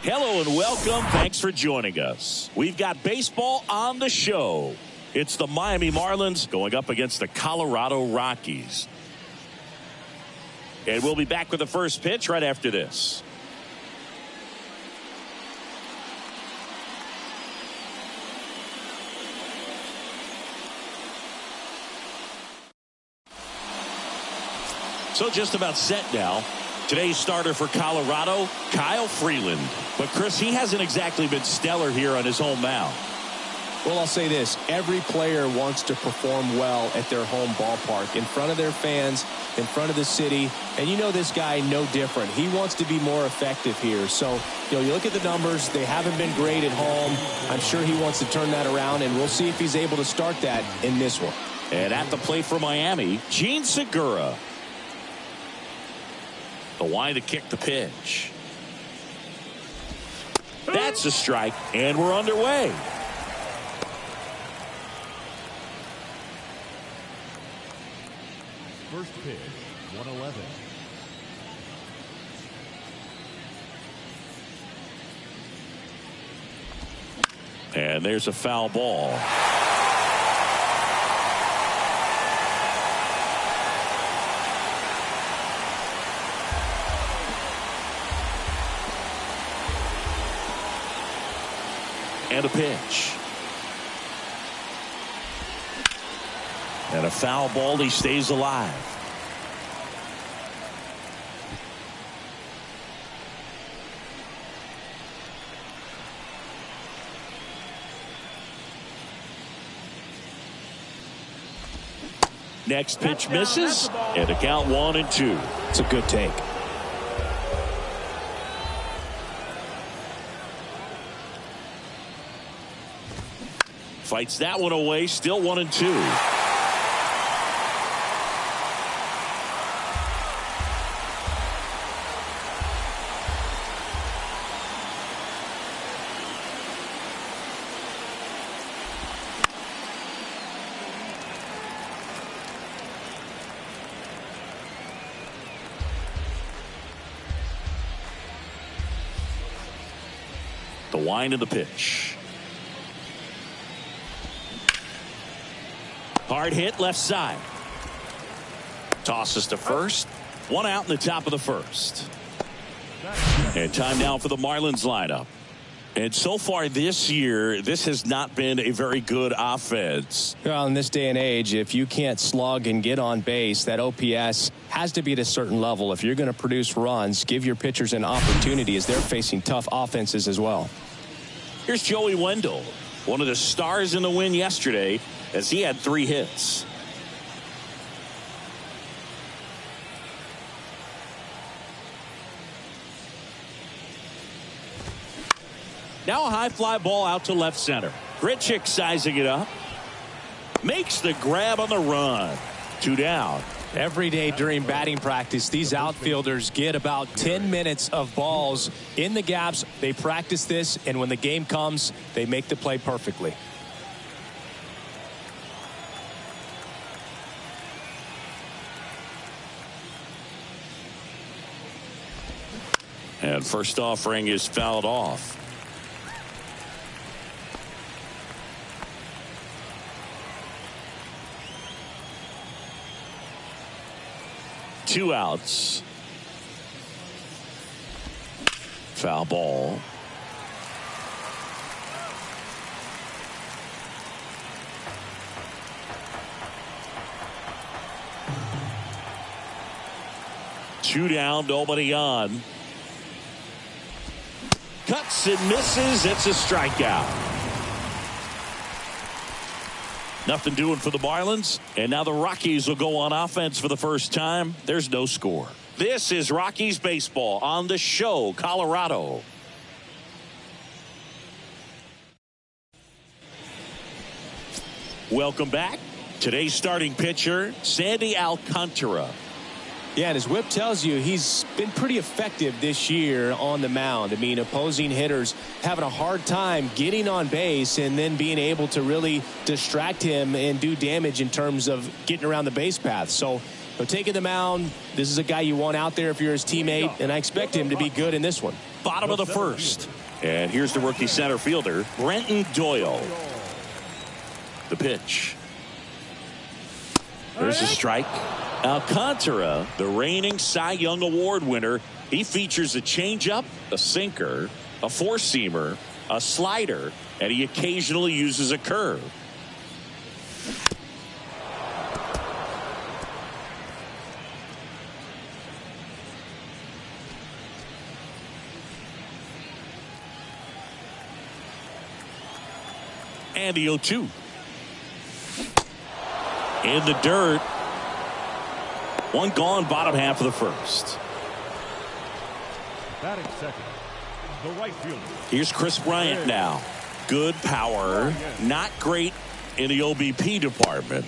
Hello and welcome. Thanks for joining us. We've got baseball on the show. It's the Miami Marlins going up against the Colorado Rockies. And we'll be back with the first pitch right after this. So just about set now. Today's starter for Colorado, Kyle Freeland. But, Chris, he hasn't exactly been stellar here on his home mound. Well, I'll say this. Every player wants to perform well at their home ballpark, in front of their fans, in front of the city. And you know this guy no different. He wants to be more effective here. So, you look at the numbers. They haven't been great at home. I'm sure he wants to turn that around, and we'll see if he's able to start that in this one. And at the plate for Miami, Gene Segura. The line to kick the pitch. That's a strike, and we're underway. First pitch, 111. And there's a foul ball. And a pitch. And a foul ball. He stays alive. Next pitch misses. And a count 1-2. It's a good take. Fights that one away. Still 1-2. The wind of the pitch. Hard hit left side. Tosses to first. One out in the top of the first. And time now for the Marlins lineup. And so far this year, this has not been a very good offense. Well, in this day and age, if you can't slug and get on base, that OPS has to be at a certain level. If you're going to produce runs, give your pitchers an opportunity as they're facing tough offenses as well. Here's Joey Wendell, one of the stars in the win yesterday, as he had 3 hits. Now a high fly ball out to left center. Grichuk sizing it up. Makes the grab on the run. 2 down. Every day during batting practice, these outfielders get about 10 minutes of balls in the gaps. They practice this, and when the game comes, they make the play perfectly. And first offering is fouled off. Two outs. Foul ball. Two down, nobody on. Cuts and misses. It's a strikeout. Nothing doing for the Marlins. And now the Rockies will go on offense for the first time. There's no score. This is Rockies baseball on the show, Colorado. Welcome back. Today's starting pitcher, Sandy Alcantara. Yeah, and his whip tells you he's been pretty effective this year on the mound. I mean, opposing hitters having a hard time getting on base and then being able to really distract him and do damage in terms of getting around the base path. So, taking the mound, this is a guy you want out there if you're his teammate, and I expect him to be good in this one. Bottom of the first. And here's the rookie center fielder, Brenton Doyle. The pitch. There's a strike. Alcantara, the reigning Cy Young Award winner, he features a changeup, a sinker, a four-seamer, a slider, and he occasionally uses a curve. And the 0-2. In the dirt. One gone, bottom half of the first. Batting second, the right fielder. Here's Chris Bryant now. Good power, not great in the OBP department.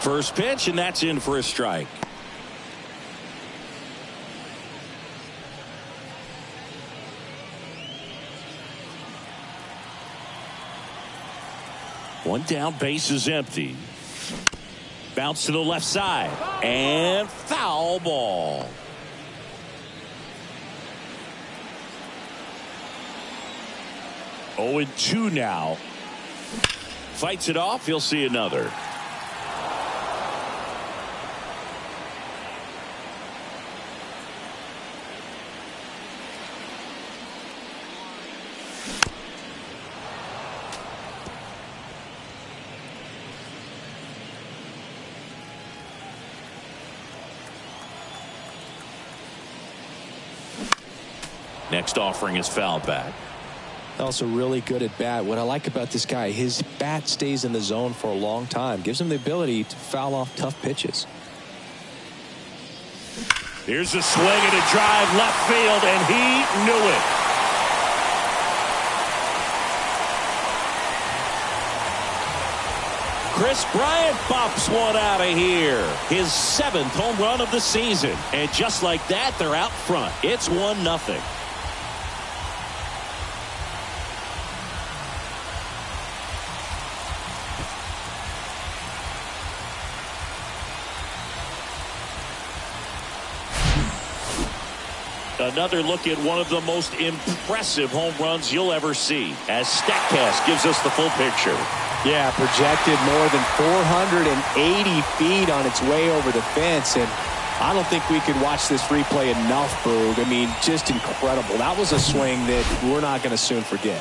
First pitch, and that's in for a strike. One down, base is empty. Bounce to the left side. And foul ball. Oh, 0-2 now. Fights it off. He'll see another. Next offering is fouled back. Also really good at bat. What I like about this guy, his bat stays in the zone for a long time. Gives him the ability to foul off tough pitches. Here's a swing and a drive left field, and he knew it. Chris Bryant pops one out of here. His 7th home run of the season. And just like that, they're out front. It's 1-0. Another look at one of the most impressive home runs you'll ever see as StatCast gives us the full picture. Yeah, projected more than 480 feet on its way over the fence, and I don't think we could watch this replay enough, Boog. I mean, just incredible. That was a swing that we're not going to soon forget.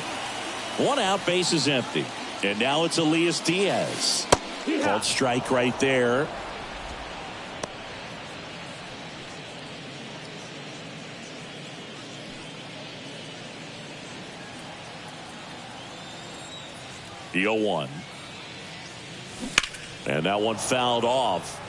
One out, base is empty. And now it's Elias Diaz. Called strike right there. The 0-1. And that one fouled off.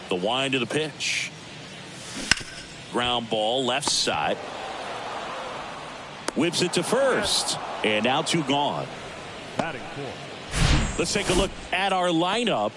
The wind of the pitch. Ground ball left side. Whips it to first. And now 2 gone. Batting fourth. Let's take a look at our lineup.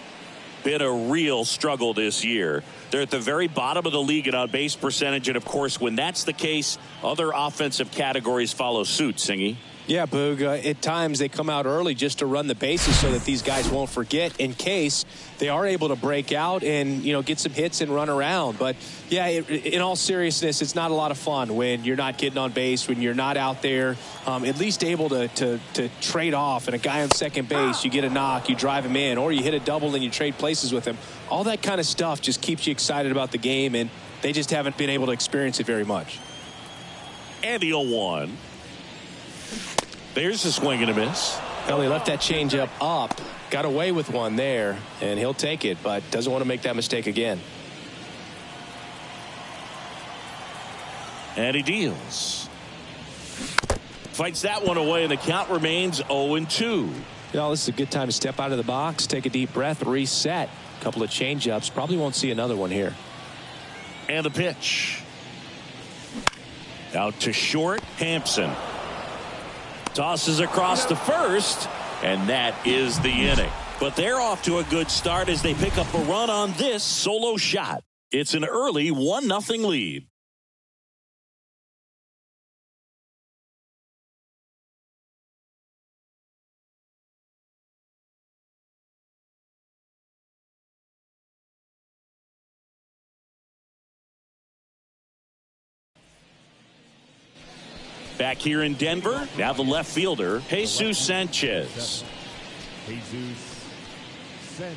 Been a real struggle this year. They're at the very bottom of the league in on-base percentage. And, of course, when that's the case, other offensive categories follow suit, Singy. Yeah, Boog, at times they come out early just to run the bases so that these guys won't forget in case they are able to break out and, get some hits and run around. But, yeah, in all seriousness, it's not a lot of fun when you're not getting on base, when you're not out there, at least able to trade off. And a guy on second base, you get a knock, you drive him in, or you hit a double and you trade places with him. All that kind of stuff just keeps you excited about the game, and they just haven't been able to experience it very much. And the 0-1. There's a swing and a miss. Well, he left that changeup up, got away with one there, and he'll take it, but doesn't want to make that mistake again. And he deals. Fights that one away, and the count remains 0-2. This is a good time to step out of the box, take a deep breath, reset. A couple of changeups. Probably won't see another one here. And the pitch. Out to short, Hampson. Tosses across to first, and that is the inning. But they're off to a good start as they pick up a run on this solo shot. It's an early 1-0 lead. Back here in Denver, now the left fielder, Jesus Sanchez. Jesus Sanchez.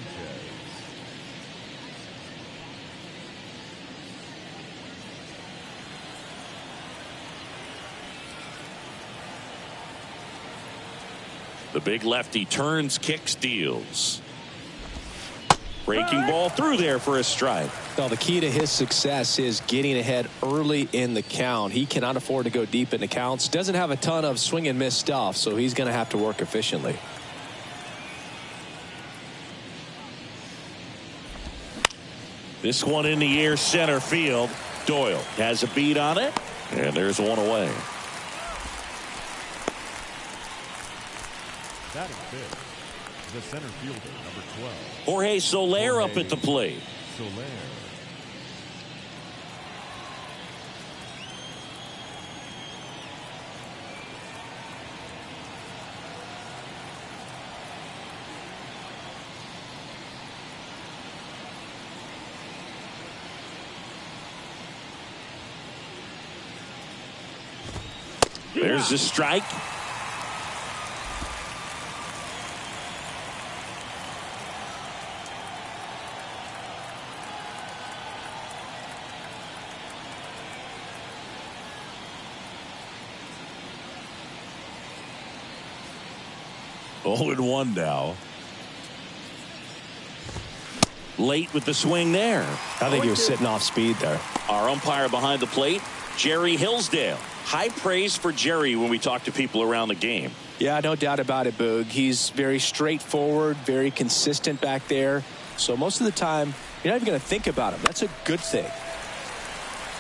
The big lefty turns, kicks, deals. Breaking ball through there for a strike. Well, the key to his success is getting ahead early in the count. He cannot afford to go deep in the counts. Doesn't have a ton of swing and miss stuff, so he's going to have to work efficiently. This one in the air, center field. Doyle has a beat on it, and there's one away. Batting fifth, the center fielder, number 12. Jorge Soler up at the plate. Soler. There's the strike. Oh, and 1 now. Late with the swing there. I think he was sitting off speed there. Our umpire behind the plate, Jerry Hillsdale. High praise for Jerry when we talk to people around the game. Yeah, no doubt about it, Boog. He's very straightforward, very consistent back there. So most of the time, you're not even going to think about him. That's a good thing.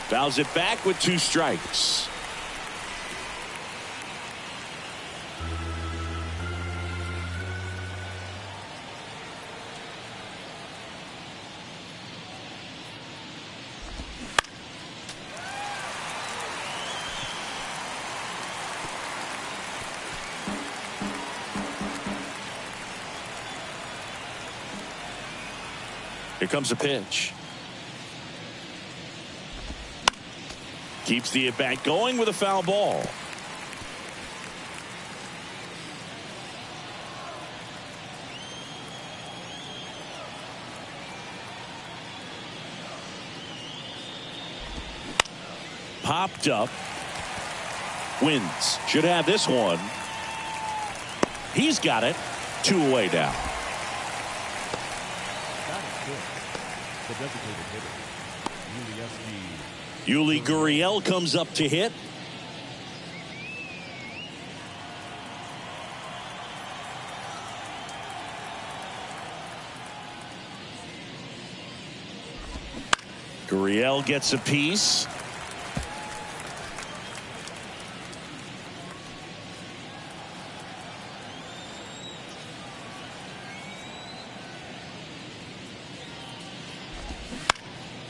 Fouls it back with 2 strikes. Here comes a pitch. Keeps the at-bat going with a foul ball. Popped up. Wins. Should have this one. He's got it. 2 away now. That is good. The designated hitter, Yuli Gurriel comes up to hit. Gurriel gets a piece.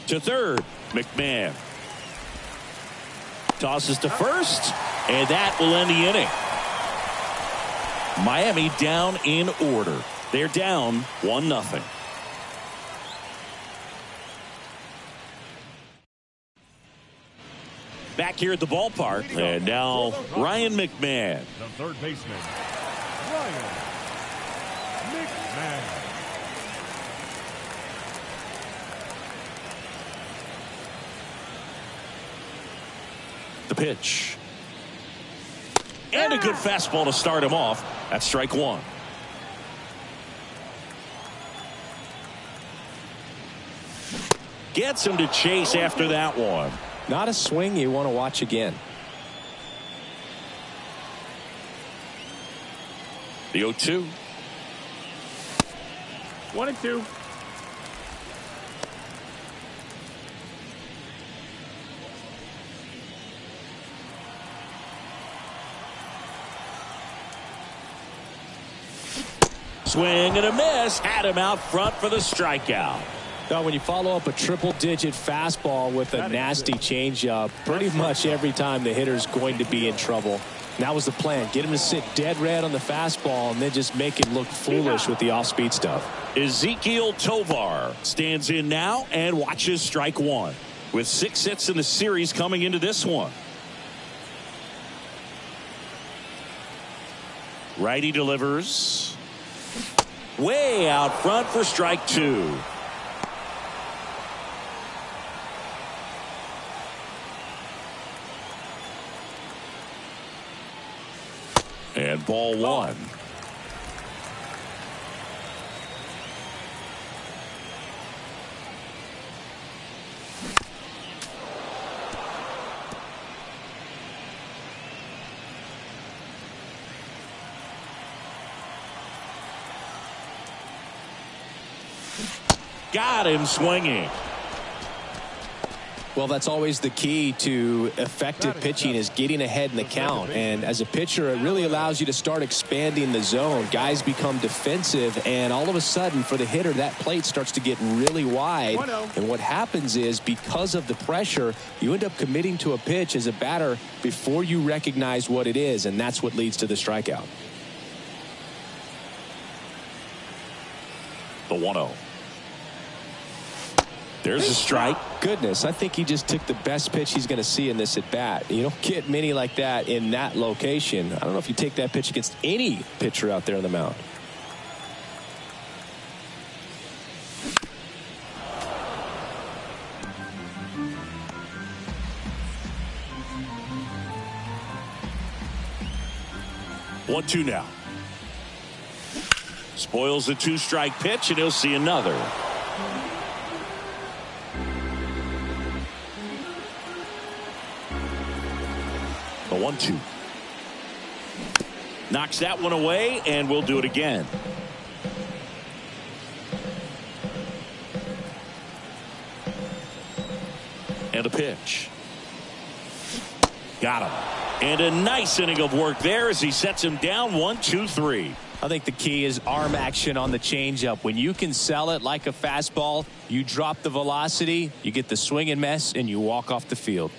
To third, McMahon. Tosses to first, and that will end the inning. Miami down in order. They're down 1-0. Back here at the ballpark, and now Ryan McMahon. the third baseman, Ryan McMahon. The pitch. And a good fastball to start him off. That's strike one. Gets him to chase after that one. Not a swing you want to watch again. The 0-2. 1-2. Swing and a miss. Had him out front for the strikeout. Now, when you follow up a triple-digit fastball with a nasty changeup, pretty much every time the hitter's going to be in trouble. And that was the plan. Get him to sit dead red on the fastball and then just make him look foolish with the off-speed stuff. Ezekiel Tovar stands in now and watches strike one. With 6 hits in the series coming into this one. Righty delivers. Way out front for strike two. And ball one. Got him swinging. Well, that's always the key to effective pitching, is getting ahead in the count. And as a pitcher, it really allows you to start expanding the zone. Guys become defensive, and all of a sudden, for the hitter, that plate starts to get really wide. And what happens is, because of the pressure, you end up committing to a pitch as a batter before you recognize what it is, and that's what leads to the strikeout. The 1-0. There's a strike. Goodness, I think he just took the best pitch he's going to see in this at bat. You don't get many like that in that location. I don't know if you take that pitch against any pitcher out there on the mound. One, two now. Spoils the 2-strike pitch, and he'll see another. The 1-2. Knocks that one away, and we'll do it again. And a pitch. Got him. And a nice inning of work there as he sets him down 1-2-3. I think the key is arm action on the changeup. When you can sell it like a fastball, you drop the velocity, you get the swing and miss, and you walk off the field.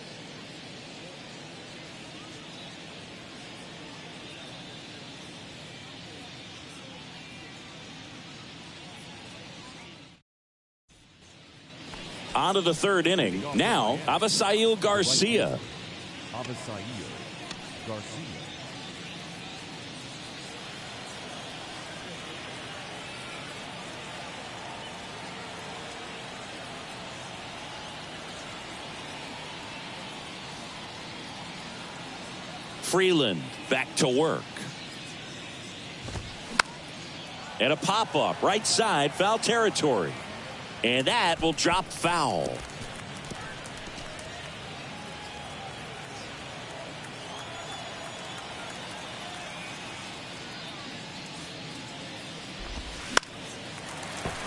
On to the third inning. Now, Avisail Garcia. Avisail Garcia. Freeland back to work. And a pop-up right side, foul territory. And that will drop foul.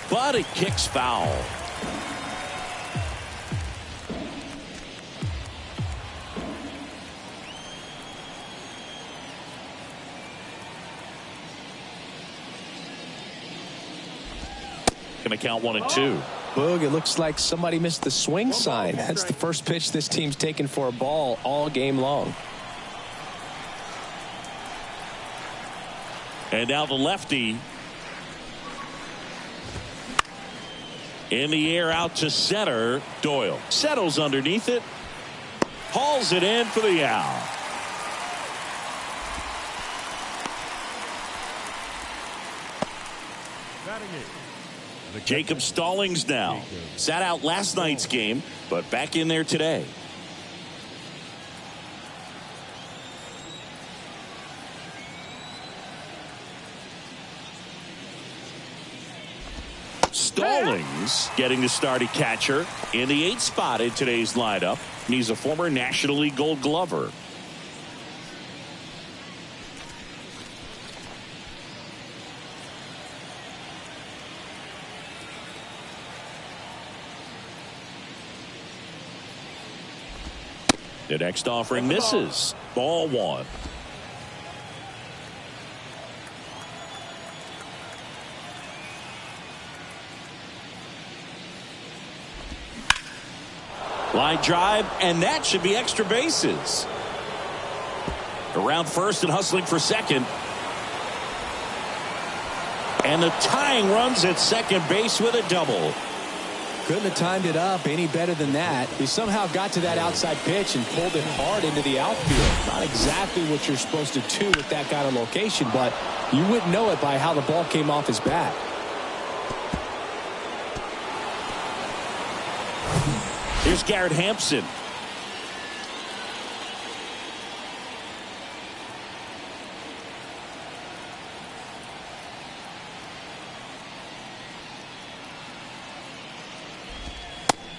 But it kicks foul. Going to count 1-2. Boog, it looks like somebody missed the swing sign. That's the first pitch this team's taken for a ball all game long. And now the lefty. In the air out to center. Doyle settles underneath it. Hauls it in for the out. Jacob Stallings now. Sat out last night's game, but back in there today. Stallings getting the start at catcher in the 8th spot in today's lineup. And he's a former National League Gold Glover. The next offering misses. Ball 1. Line drive, and that should be extra bases. Around first and hustling for second. And the tying runs at second base with a double. Couldn't have timed it up any better than that. He somehow got to that outside pitch and pulled it hard into the outfield. Not exactly what you're supposed to do with that kind of location, but you wouldn't know it by how the ball came off his bat. Here's Garrett Hampson.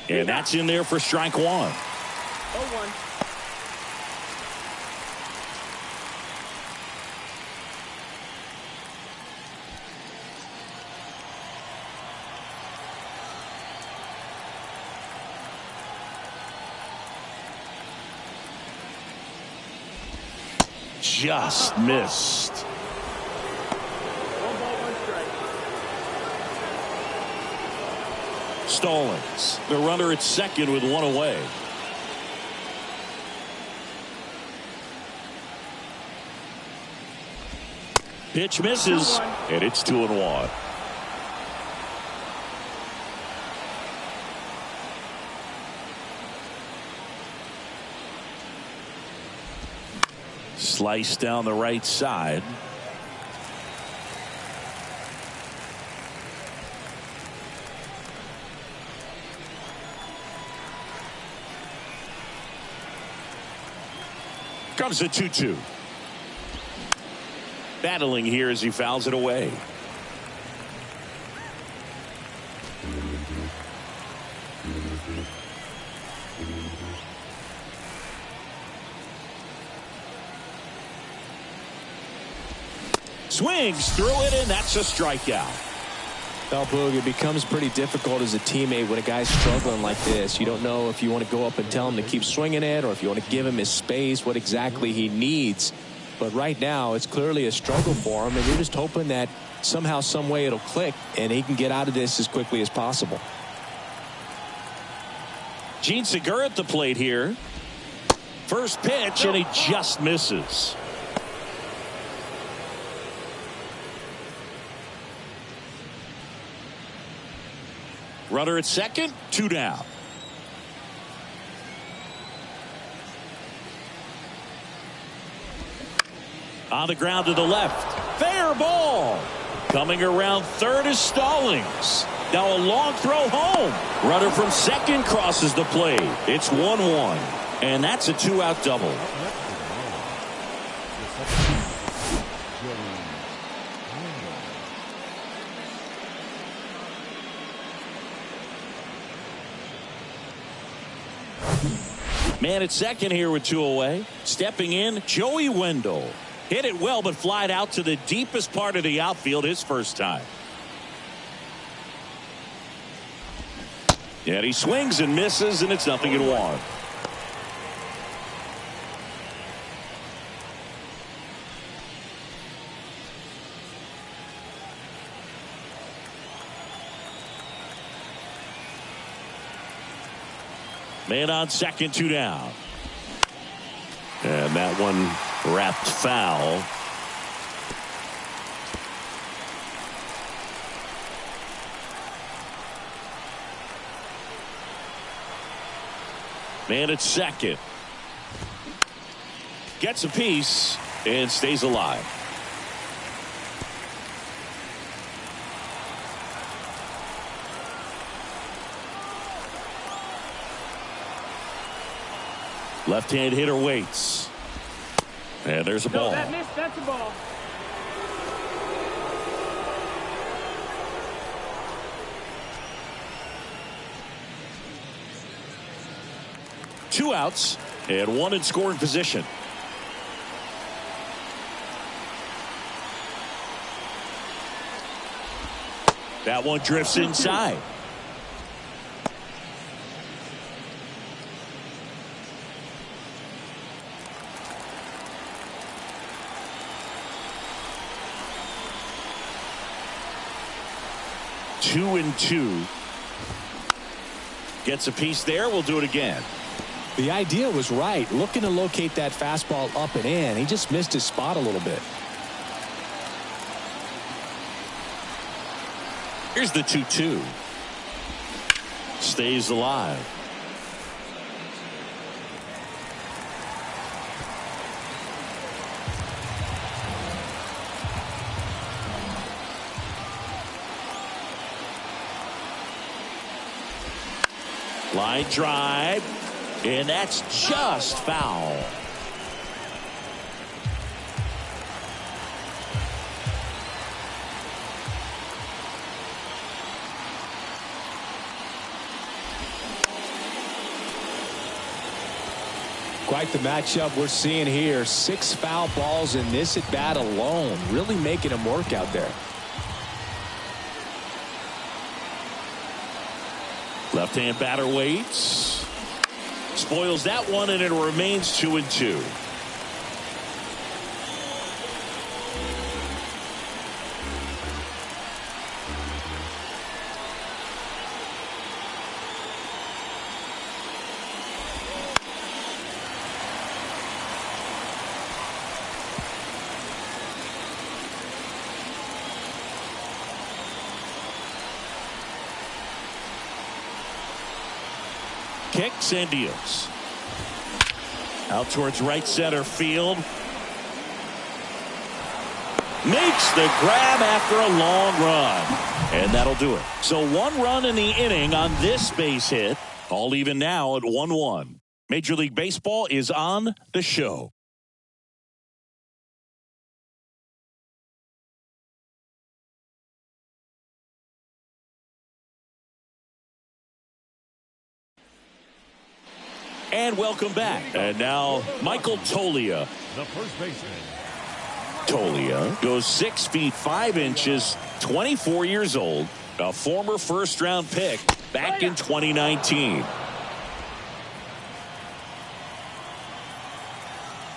And that's in there for strike 1. 0-1. Just missed. 1 ball, 1 strike. Stallings, the runner at second with 1 away. Pitch misses, and it's 2-1. Slice down the right side. Comes a 2-2. Battling here as he fouls it away. Swings through it, and that's a strikeout. Well, Boog, it becomes pretty difficult as a teammate when a guy's struggling like this. You don't know if you want to go up and tell him to keep swinging it or if you want to give him his space, what exactly he needs. But right now, it's clearly a struggle for him, and you're just hoping that somehow, some way it'll click, and he can get out of this as quickly as possible. Gene Segura at the plate here. First pitch, and he just misses. Runner at second, 2 down. On the ground to the left. Fair ball. Coming around third is Stallings. Now a long throw home. Runner from second crosses the plate. It's 1-1. And that's a 2-out double. Man at second here with 2 away. Stepping in, Joey Wendell. Hit it well, but flied out to the deepest part of the outfield his first time. And he swings and misses, and it's 0-1. Man on second, 2 down. And that one wrapped foul. Man at second. Gets a piece and stays alive. Left-hand hitter waits. And there's a ball. That missed. That's a ball. Two outs and one in scoring position. That one drifts inside. Two and two. Gets a piece there. We'll do it again. The idea was right. Looking to locate that fastball up and in. He just missed his spot a little bit. Here's the 2-2. Stays alive. Line drive, and that's just foul. Quite the matchup we're seeing here. 6 foul balls in this at bat alone. Really making him work out there. Left-hand batter waits. Spoils that one, and it remains 2-2. Kicks and deals. Out towards right center field. Makes the grab after a long run. And that'll do it. So 1 run in the inning on this base hit. All even now at 1-1. Major League Baseball is on the show. And welcome back. And now Michael Toglia. The first baseman. Toglia goes 6 feet 5 inches, 24 years old, a former first-round pick back in 2019.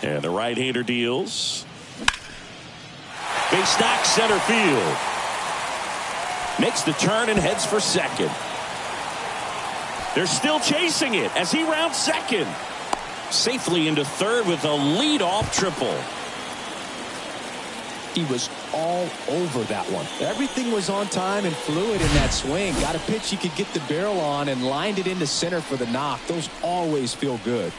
And the right-hander deals. Base knock center field. Makes the turn and heads for second. They're still chasing it as he rounds second. Safely into third with a leadoff triple. He was all over that one. Everything was on time and fluid in that swing. Got a pitch he could get the barrel on and lined it into center for the knock. Those always feel good.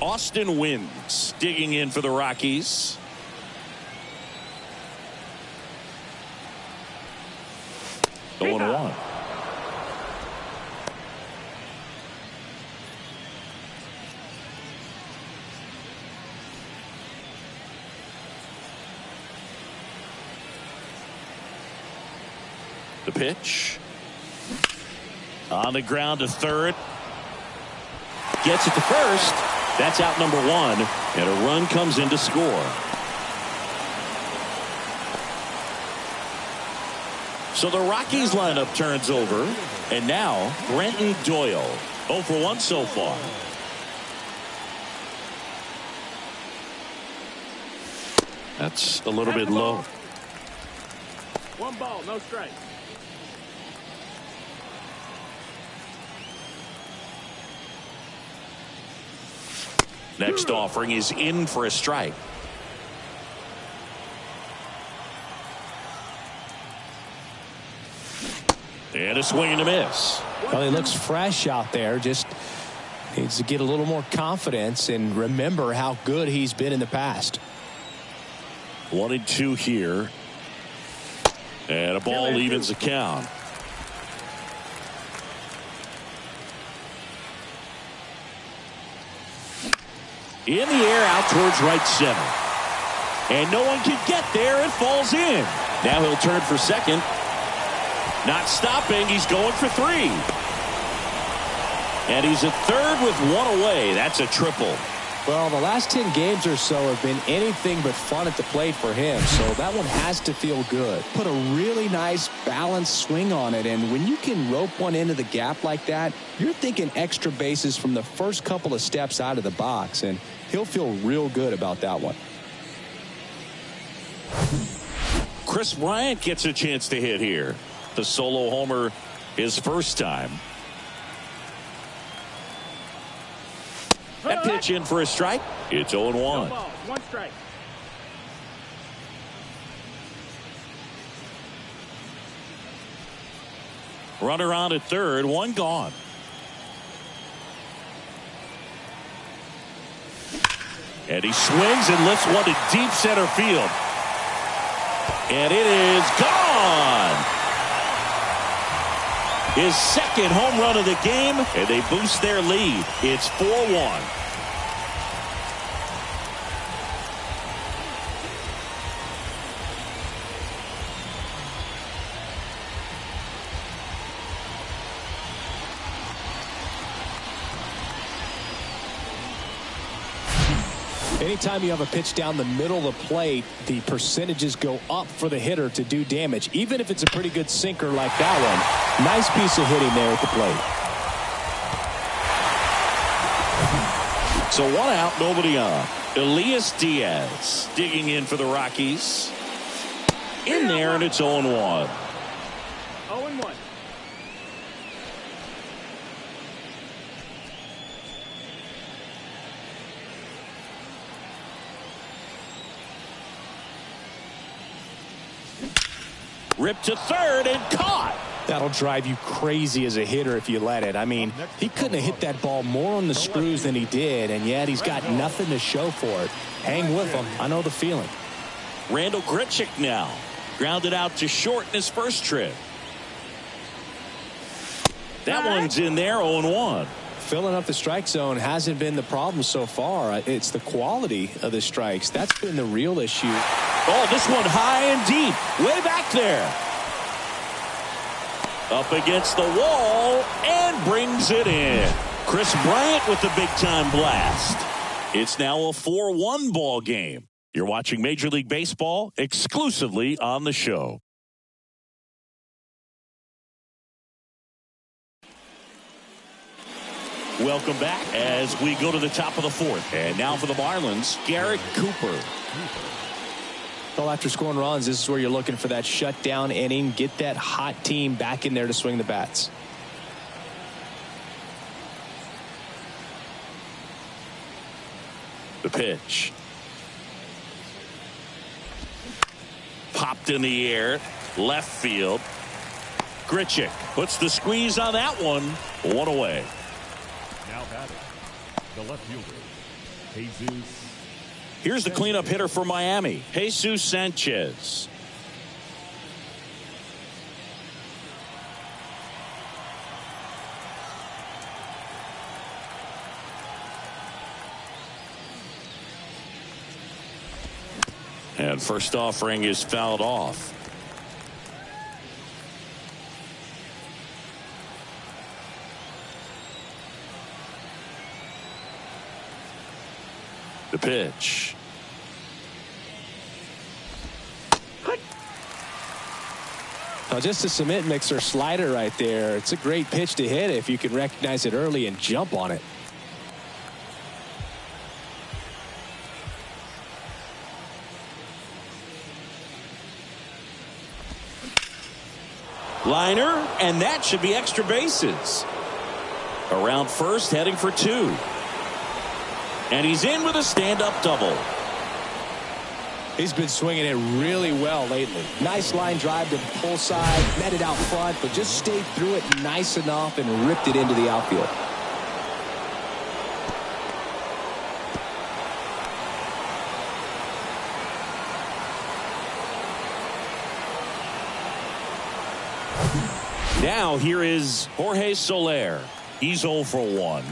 Austin Wynns digging in for the Rockies. The 1-1. The pitch. On the ground to third. Gets it to first. That's out number one. And a run comes in to score. So the Rockies lineup turns over. And now Brenton Doyle. 0 for 1 so far. That's a little bit low. 1 ball, no strike. Next offering is in for a strike. And a swing and a miss. Well, he looks fresh out there. Just needs to get a little more confidence and remember how good he's been in the past. 1-2 here. And a ball evens the count. In the air out towards right center. And no one can get there. It falls in. Now he'll turn for second. Not stopping. He's going for 3. And he's at third with 1 away. That's a triple. Well, the last 10 games or so have been anything but fun at the plate for him. So that one has to feel good. Put a really nice balanced swing on it. And when you can rope one into the gap like that, you're thinking extra bases from the first couple of steps out of the box. And he'll feel real good about that one. Chris Bryant gets a chance to hit here. The solo homer his first time. That pitch in for a strike. It's 0-1. 1 strike. Runner on at third, 1 gone. And he swings and lifts one to deep center field. And it is gone. His second home run of the game, and they boost their lead. It's 4-1. Anytime you have a pitch down the middle of the plate, the percentages go up for the hitter to do damage, even if it's a pretty good sinker like that one. Nice piece of hitting there at the plate. So 1 out, nobody on. Elias Diaz digging in for the Rockies. In there, and it's 0-1. 0-1. Ripped to third and caught. That'll drive you crazy as a hitter if you let it. I mean, he couldn't have hit that ball more on the screws than he did, and yet he's got nothing to show for it. Hang with him. I know the feeling. Randall Grichuk now. Grounded out to short in his first trip. That one's in there, 0-1. Filling up the strike zone hasn't been the problem so far. It's the quality of the strikes. That's been the real issue. Oh, this one high and deep. Way back there. Up against the wall and brings it in. Chris Bryant with the big-time blast. It's now a 4-1 ball game. You're watching Major League Baseball exclusively on the show. Welcome back as we go to the top of the 4th. And now for the Marlins, Garrett Cooper. Well, after scoring runs, this is where you're looking for that shutdown inning. Get that hot team back in there to swing the bats. The pitch. Popped in the air. Left field. Grichuk puts the squeeze on that one. 1 away. Now batting, the left fielder, Jesus. Here's the cleanup hitter for Miami, Jesus Sanchez. And first offering is fouled off. The pitch. Now just a cement mixer slider right there. It's a great pitch to hit if you can recognize it early and jump on it. Liner, and that should be extra bases. Around first, heading for two. And he's in with a stand-up double. He's been swinging it really well lately. Nice line drive to the pull side, met it out front, but just stayed through it nice enough and ripped it into the outfield. Now here is Jorge Soler. He's 0 for 1.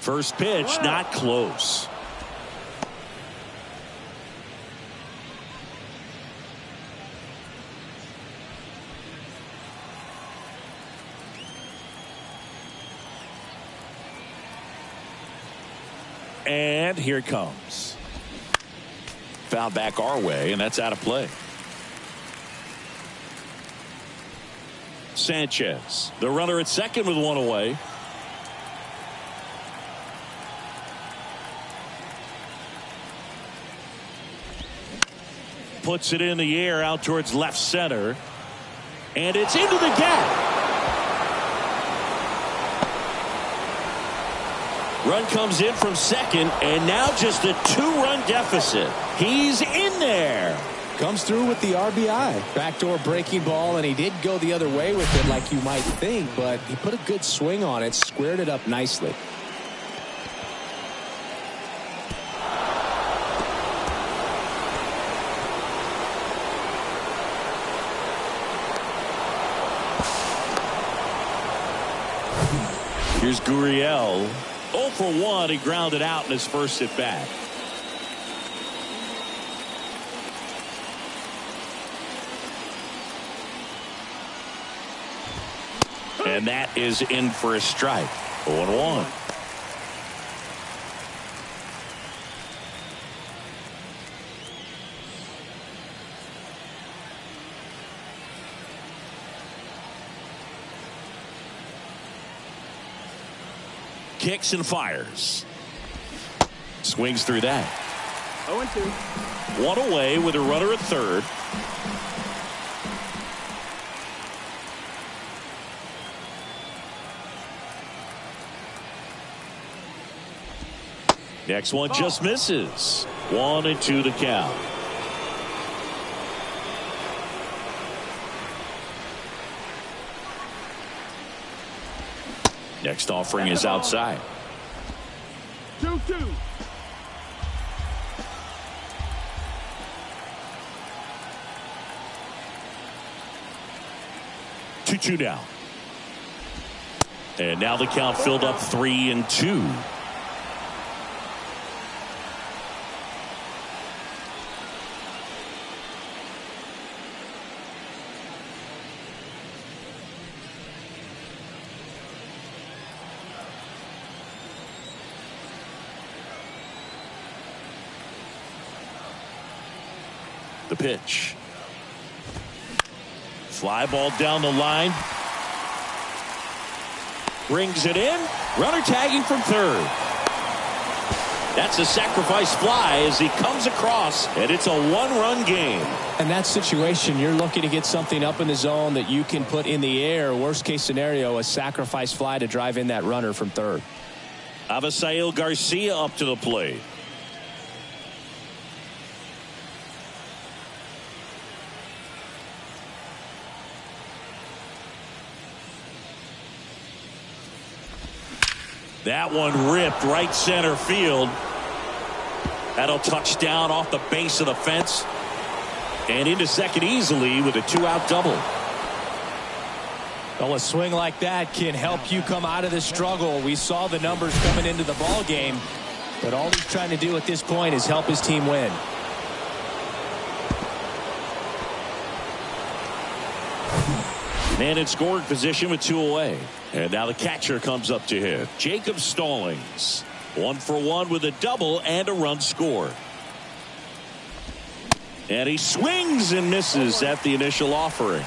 First pitch, not close. And here it comes. Foul back our way, and that's out of play. Sanchez, the runner at second with one away. Puts it in the air out towards left center. And it's into the gap. Run comes in from second, and now just a 2-run deficit. He's in there. Comes through with the RBI. Backdoor breaking ball, and he did go the other way with it like you might think, but he put a good swing on it, squared it up nicely. Here's Gurriel. 0 for 1. He grounded out in his first at bat. And that is in for a strike. 0-1. Kicks and fires. Swings through that. 0-2. One away with a runner at third. Next one just misses. 1-2 to count. Next offering is outside. 2-2. Two down. And now the count filled up 3-2. The pitch. Fly ball down the line. Brings it in. Runner tagging from third. That's a sacrifice fly as he comes across, and it's a 1-run game. In that situation, you're looking to get something up in the zone that you can put in the air. Worst case scenario, a sacrifice fly to drive in that runner from third. Avisail Garcia up to the plate. That one ripped right center field. That'll touch down off the base of the fence and into second easily with a 2-out double. Well, a swing like that can help you come out of the struggle. We saw the numbers coming into the ball game, but all he's trying to do at this point is help his team win. Man in scoring position with 2 away. And now the catcher comes up to hit. Jacob Stallings. 1 for 1 with a double and a run scored. And he swings and misses at the initial offering.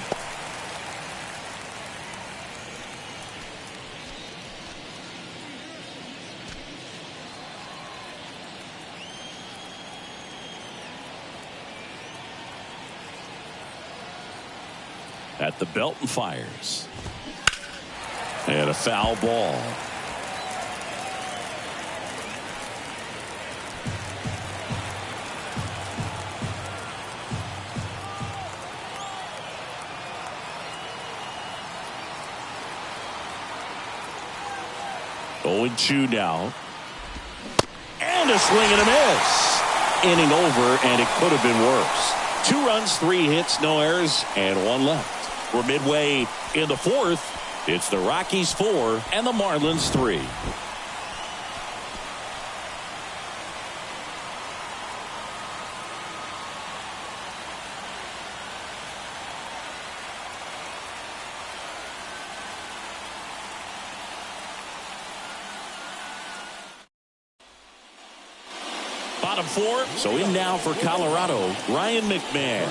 At the belt and fires. And a foul ball. Oh, 2 now. And a swing and a miss. Inning over, and it could have been worse. 2 runs, 3 hits, no errors, and 1 left. We're midway in the 4th. It's the Rockies 4 and the Marlins 3. Bottom 4. So in now for Colorado, Ryan McMahon.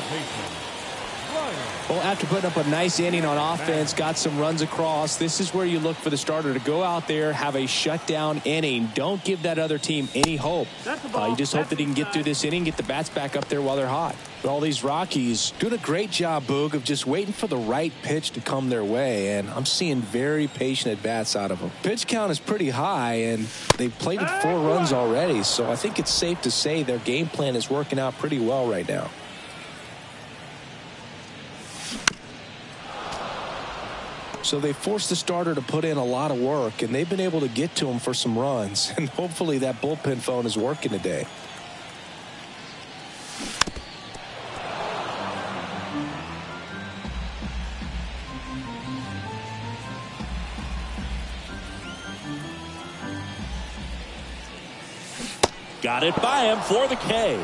Well, after putting up a nice inning on offense, got some runs across, this is where you look for the starter to go out there, have a shutdown inning. Don't give that other team any hope. You just hope that he can get through this inning, get the bats back up there while they're hot. But all these Rockies doing a great job, Boog, of just waiting for the right pitch to come their way, and I'm seeing very patient at bats out of them. Pitch count is pretty high, and they've plated 4 runs already, so I think it's safe to say their game plan is working out pretty well right now. So they forced the starter to put in a lot of work, and they've been able to get to him for some runs. And hopefully that bullpen phone is working today. Got it by him for the K.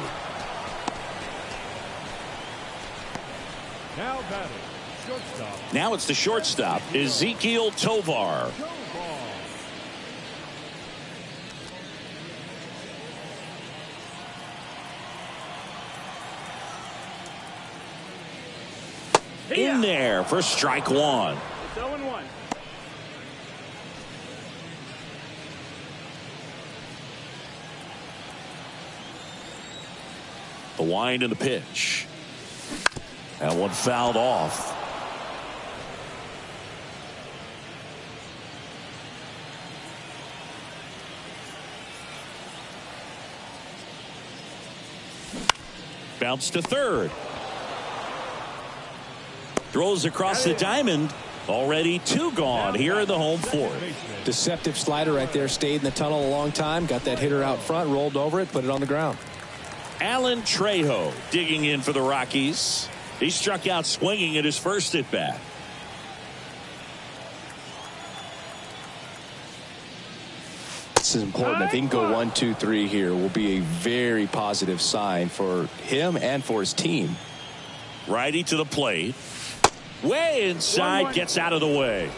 Now batting, shortstop. Now it's the shortstop, Ezekiel Tovar. In there for strike 1. It's 0-1. The wind and the pitch. That one fouled off. Bounce to third. Throws across the diamond. Already 2 gone here in the home 4th. Deceptive slider right there. Stayed in the tunnel a long time. Got that hitter out front. Rolled over it. Put it on the ground. Alan Trejo digging in for the Rockies. He struck out swinging at his first at bat. This is important. If he can go 1, 2, 3 here, will be a very positive sign for him and for his team. Righty to the plate. Way inside, gets out of the way.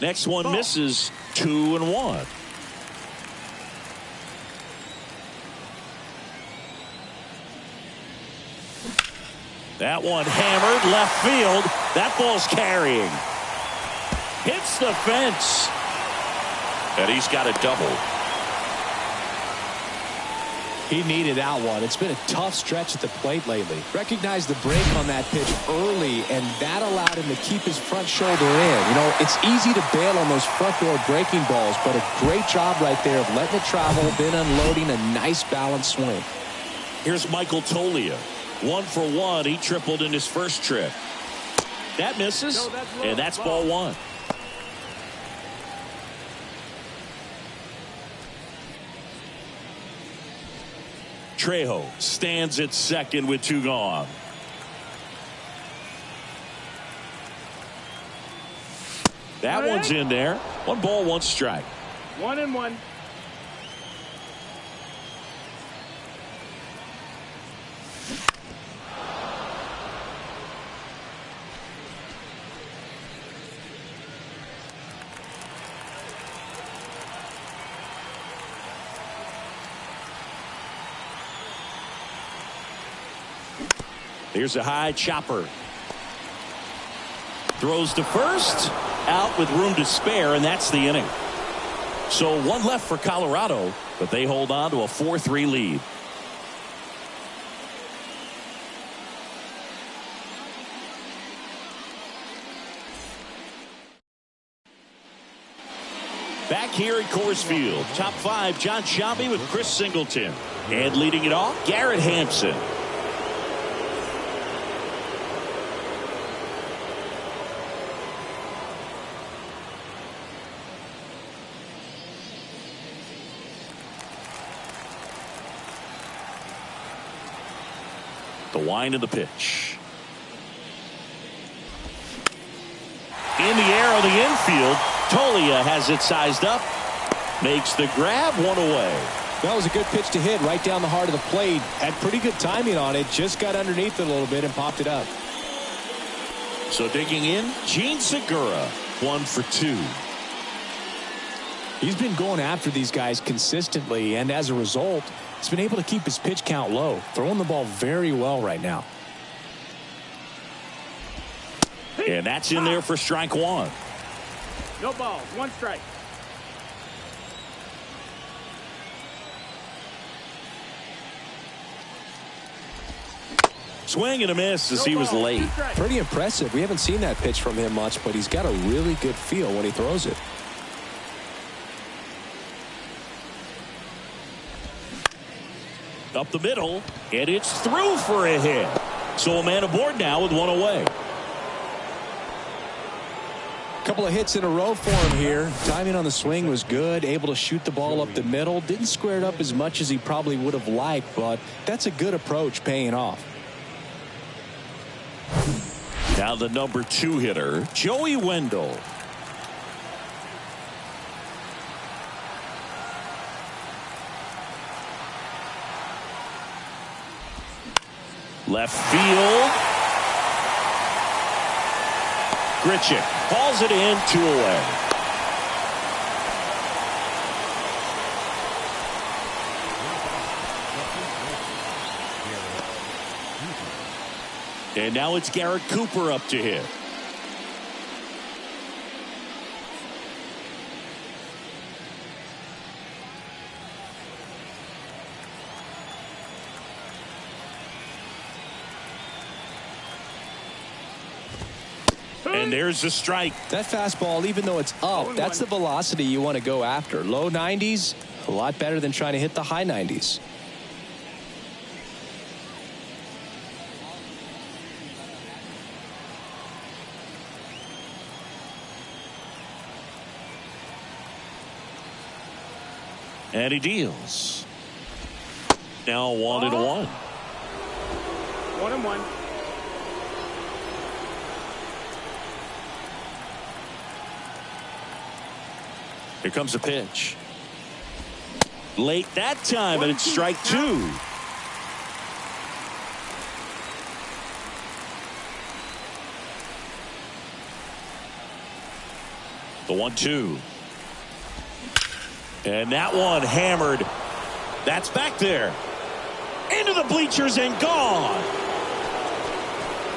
Next one misses. 2-1. That one hammered left field. That ball's carrying. Hits the fence. And he's got a double. He needed that one. It's been a tough stretch at the plate lately. Recognized the break on that pitch early, and that allowed him to keep his front shoulder in. You know, it's easy to bail on those front door breaking balls, but a great job right there of letting it travel, then unloading a nice balanced swing. Here's Michael Toglia. 1 for 1. He tripled in his first trip. That misses, No, that's low. and that's ball 1. Trejo stands at second with 2 gone. That one's in there. 1 ball, 1 strike. 1-1. Here's a high chopper. Throws to first. Out with room to spare, and that's the inning. So 1 left for Colorado, but they hold on to a 4-3 lead. Back here at Coors Field, top 5, John Shelby with Chris Singleton. And leading it off, Garrett Hampson. The wind of the pitch. In the air on the infield. Tolia has it sized up. Makes the grab, 1 away. That was a good pitch to hit right down the heart of the plate. Had pretty good timing on it. Just got underneath it a little bit and popped it up. So digging in, Gene Segura, 1 for 2. He's been going after these guys consistently, and as a result, he's been able to keep his pitch count low, throwing the ball very well right now. And that's in there for strike 1. No balls, 1 strike. Swing and a miss as he was late. Pretty impressive. We haven't seen that pitch from him much, but he's got a really good feel when he throws it. Up the middle, and it's through for a hit. So a man aboard now with 1 away. Couple of hits in a row for him here. Timing on the swing was good. Able to shoot the ball up the middle. Didn't square it up as much as he probably would have liked, but that's a good approach, paying off. Now the number 2 hitter, Joey Wendell. Left field. Grichuk hauls it in, 2 away. And now it's Garrett Cooper up to hit. And there's the strike. That fastball, even though it's up, that's the velocity you want to go after. Low 90s, a lot better than trying to hit the high 90s. And he deals. Now 1-1. 1-1. Here comes a pitch. Late that time, and it's strike 2. The 1-2. And that one hammered. That's back there. Into the bleachers and gone.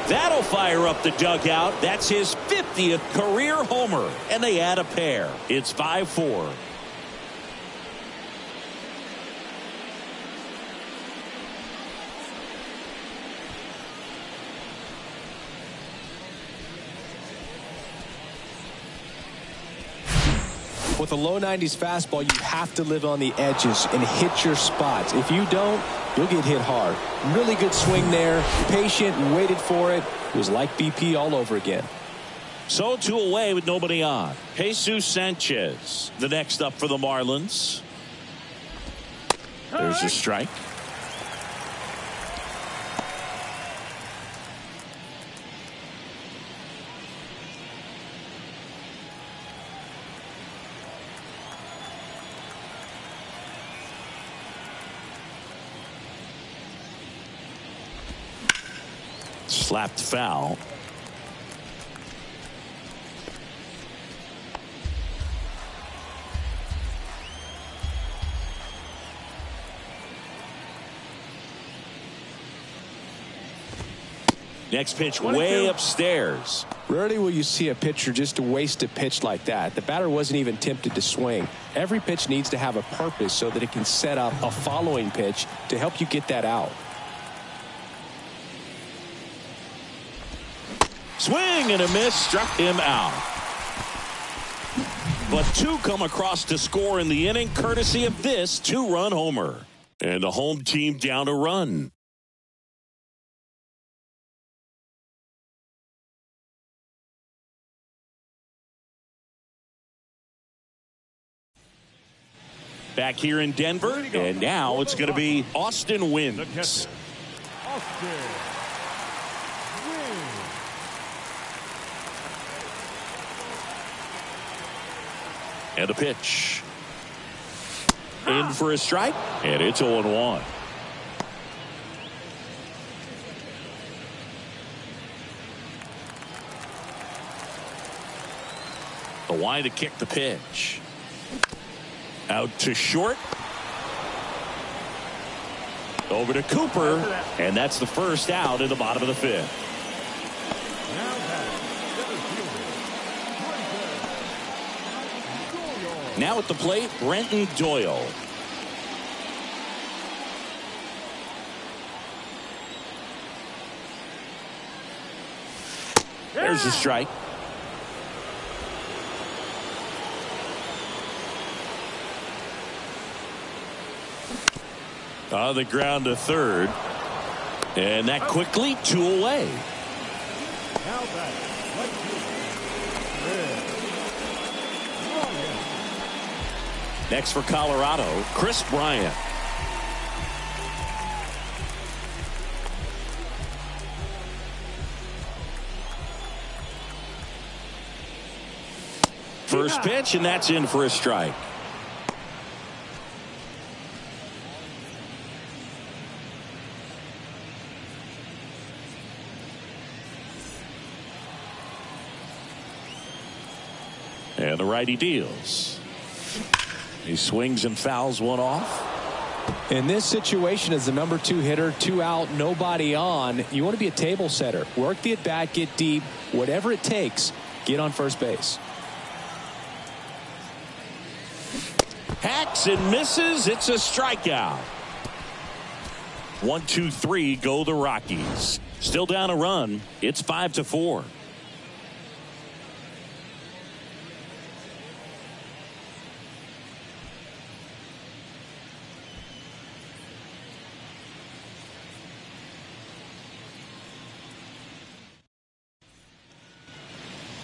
That'll fire up the dugout. That's his 50th career homer. And they add a pair. It's 5-4. With a low 90s fastball, you have to live on the edges and hit your spots. If you don't, you'll get hit hard. Really good swing there. Patient, waited for it. It was like BP all over again. So 2 away with nobody on. Jesus Sanchez, the next up for the Marlins. There's a strike. Slapped foul. Next pitch 22. Way upstairs. Rarely will you see a pitcher just waste a pitch like that. The batter wasn't even tempted to swing. Every pitch needs to have a purpose so that it can set up a following pitch to help you get that out. Swing and a miss, struck him out. But 2 come across to score in the inning, courtesy of this 2-run homer. And the home team down a run. Back here in Denver, and now it's going to be Austin Wynns. Austin Wynns. And a pitch. In for a strike, and it's 0-1. The line to kick the pitch. Out to short. Over to Cooper, and that's the first out in the bottom of the 5th. Now at the plate, Brenton Doyle. There's a strike. On the ground to third. And that quickly 2 away. Now back. Next for Colorado, Chris Bryant. First pitch, and that's in for a strike. And the righty deals. He swings and fouls one off. In this situation, as the number 2 hitter, 2 out, nobody on, you want to be a table setter. Work the at bat, get deep, whatever it takes, get on first base. Hacks and misses. It's a strikeout. 1-2-3 go the Rockies. Still down a run. It's 5-4.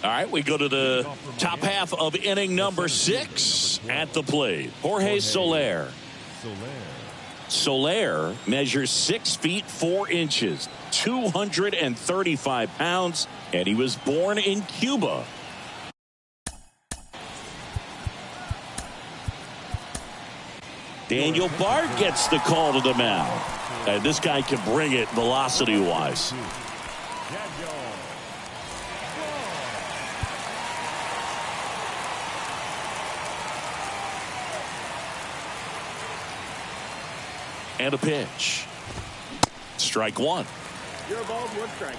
All right, we go to the top half of inning number 6 at the plate. Jorge Soler. Soler measures 6 feet 4 inches, 235 pounds, and he was born in Cuba. Daniel Bard gets the call to the mound. And this guy can bring it velocity-wise. And a pitch. Strike 1. You're ball, 1 strike.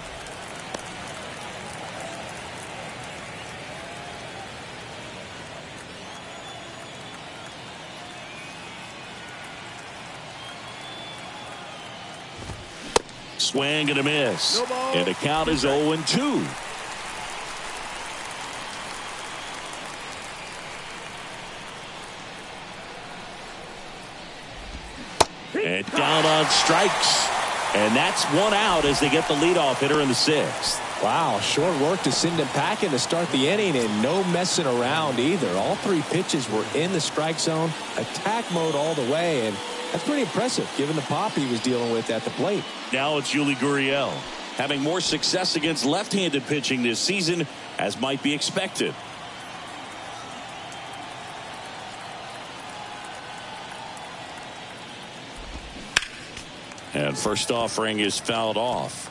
Swing and a miss. No ball. And the count is 0-2. And down on strikes. And that's one out as they get the leadoff hitter in the sixth. Wow, short work to send him packing to start the inning, and no messing around either. All three pitches were in the strike zone, attack mode all the way, and that's pretty impressive given the pop he was dealing with at the plate. Now it's Yuli Gurriel, having more success against left-handed pitching this season, as might be expected. And first offering is fouled off.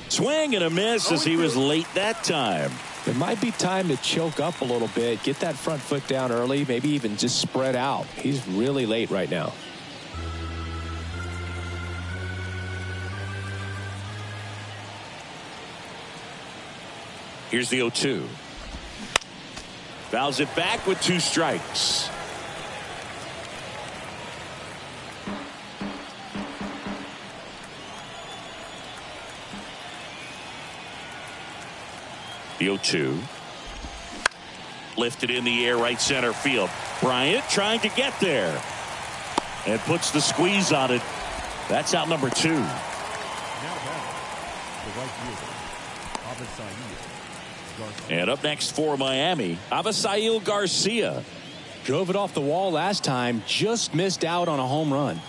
Swing and a miss as he was late that time. It might be time to choke up a little bit, get that front foot down early, maybe even just spread out. He's really late right now. Here's the 0-2. Fouls it back with 2 strikes. The 0-2. Lifted in the air, right center field. Bryant trying to get there. And puts the squeeze on it. That's out number 2. Now batting, the right fielder, Avisail. And up next for Miami, Avisail Garcia. Drove it off the wall last time, just missed out on a home run.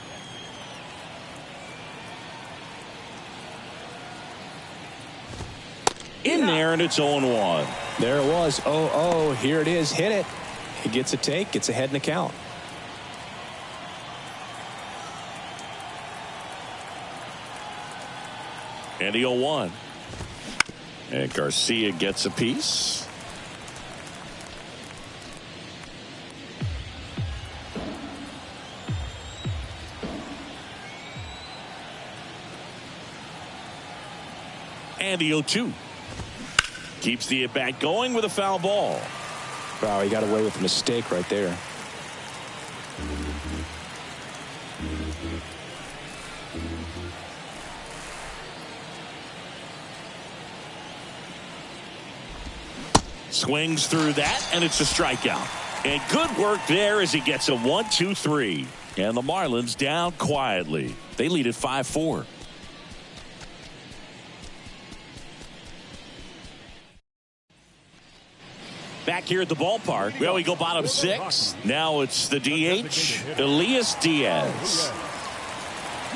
In there, and it's 0-1. There it was. 0-0. Here it is. Hit it. He gets a take, gets ahead in the count. And the 0-1. And Garcia gets a piece. And the 0-2. Keeps the at-bat going with a foul ball. Wow, he got away with a mistake right there. Swings through that, and it's a strikeout. And good work there as he gets a 1-2-3. And the Marlins down quietly. They lead at 5-4. Back here at the ballpark. Well, we go bottom 6. Now it's the DH, Elias Diaz.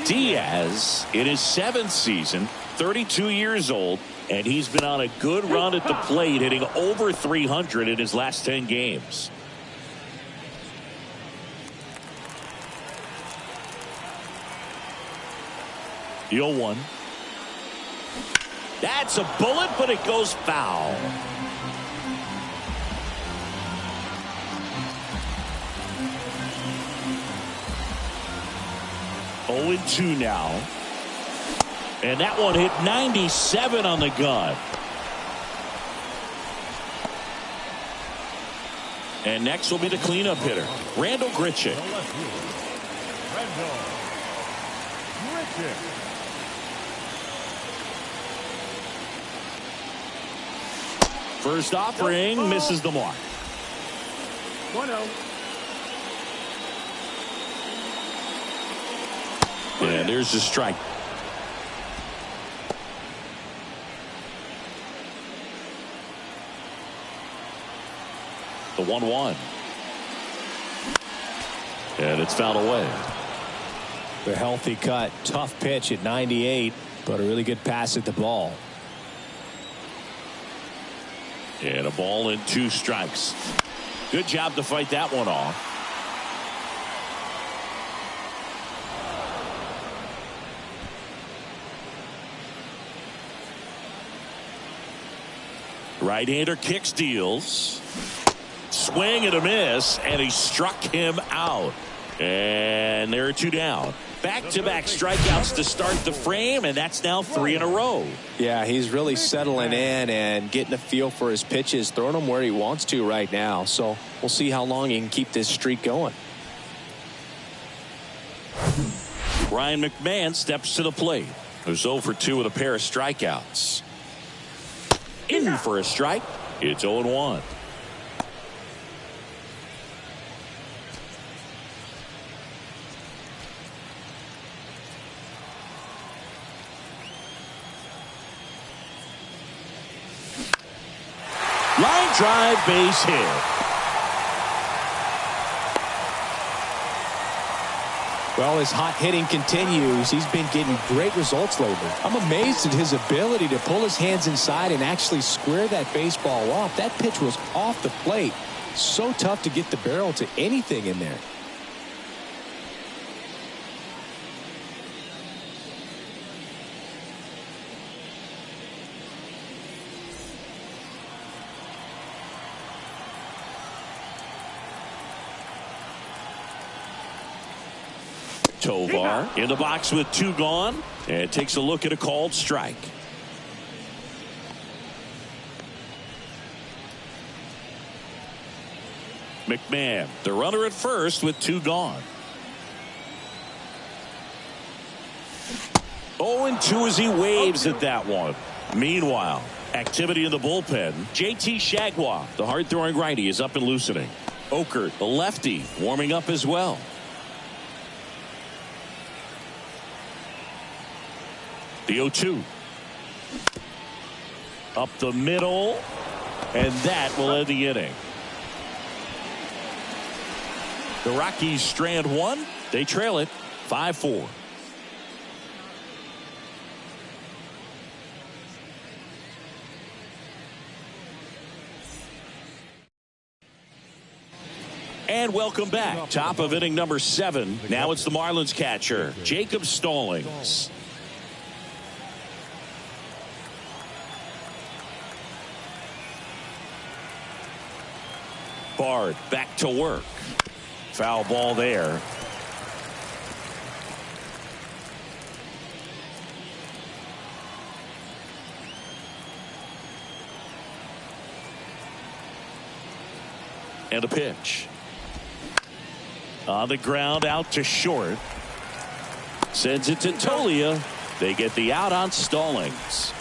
Diaz, in his 7th season, 32 years old, and he's been on a good run at the plate, hitting over 300 in his last 10 games. The 0-1. That's a bullet, but it goes foul. Oh, 2 now. And that one hit 97 on the gun. And next will be the cleanup hitter, Randall Grichuk. Randall Grichuk. First offering misses the mark. 1-0. And there's the strike. The 1-1. And it's fouled away. The healthy cut, tough pitch at 98, but a really good pass at the ball. And a ball and 2 strikes. Good job to fight that one off. Right-hander kick steals. Swing and a miss, and he struck him out. And there are 2 down. Back-to-back strikeouts to start the frame, and that's now 3 in a row. Yeah, he's really settling in and getting a feel for his pitches, throwing them where he wants to right now. So we'll see how long he can keep this streak going. Ryan McMahon steps to the plate. who's 0 for 2 with a pair of strikeouts. In for a strike. It's 0-1. Line drive, base hit. Well, his hot hitting continues. He's been getting great results lately. I'm amazed at his ability to pull his hands inside and actually square that baseball off. That pitch was off the plate. So tough to get the barrel to anything in there. Tovar in the box with 2 gone, and takes a look at a called strike. McMahon, the runner at first with 2 gone. 0-2 as he waves at that one. Meanwhile, activity in the bullpen. JT Shagwa, the hard-throwing righty, is up and loosening. Okert, the lefty, warming up as well. The 0-2. Up the middle, and that will end the inning. The Rockies strand 1. They trail it 5-4. And welcome back. Top of inning number 7. Now it's the Marlins catcher, Jacob Stallings. Bard back to work. Foul ball there. And a pitch. On the ground, out to short. Sends it to Tolia. They get the out on Stallings.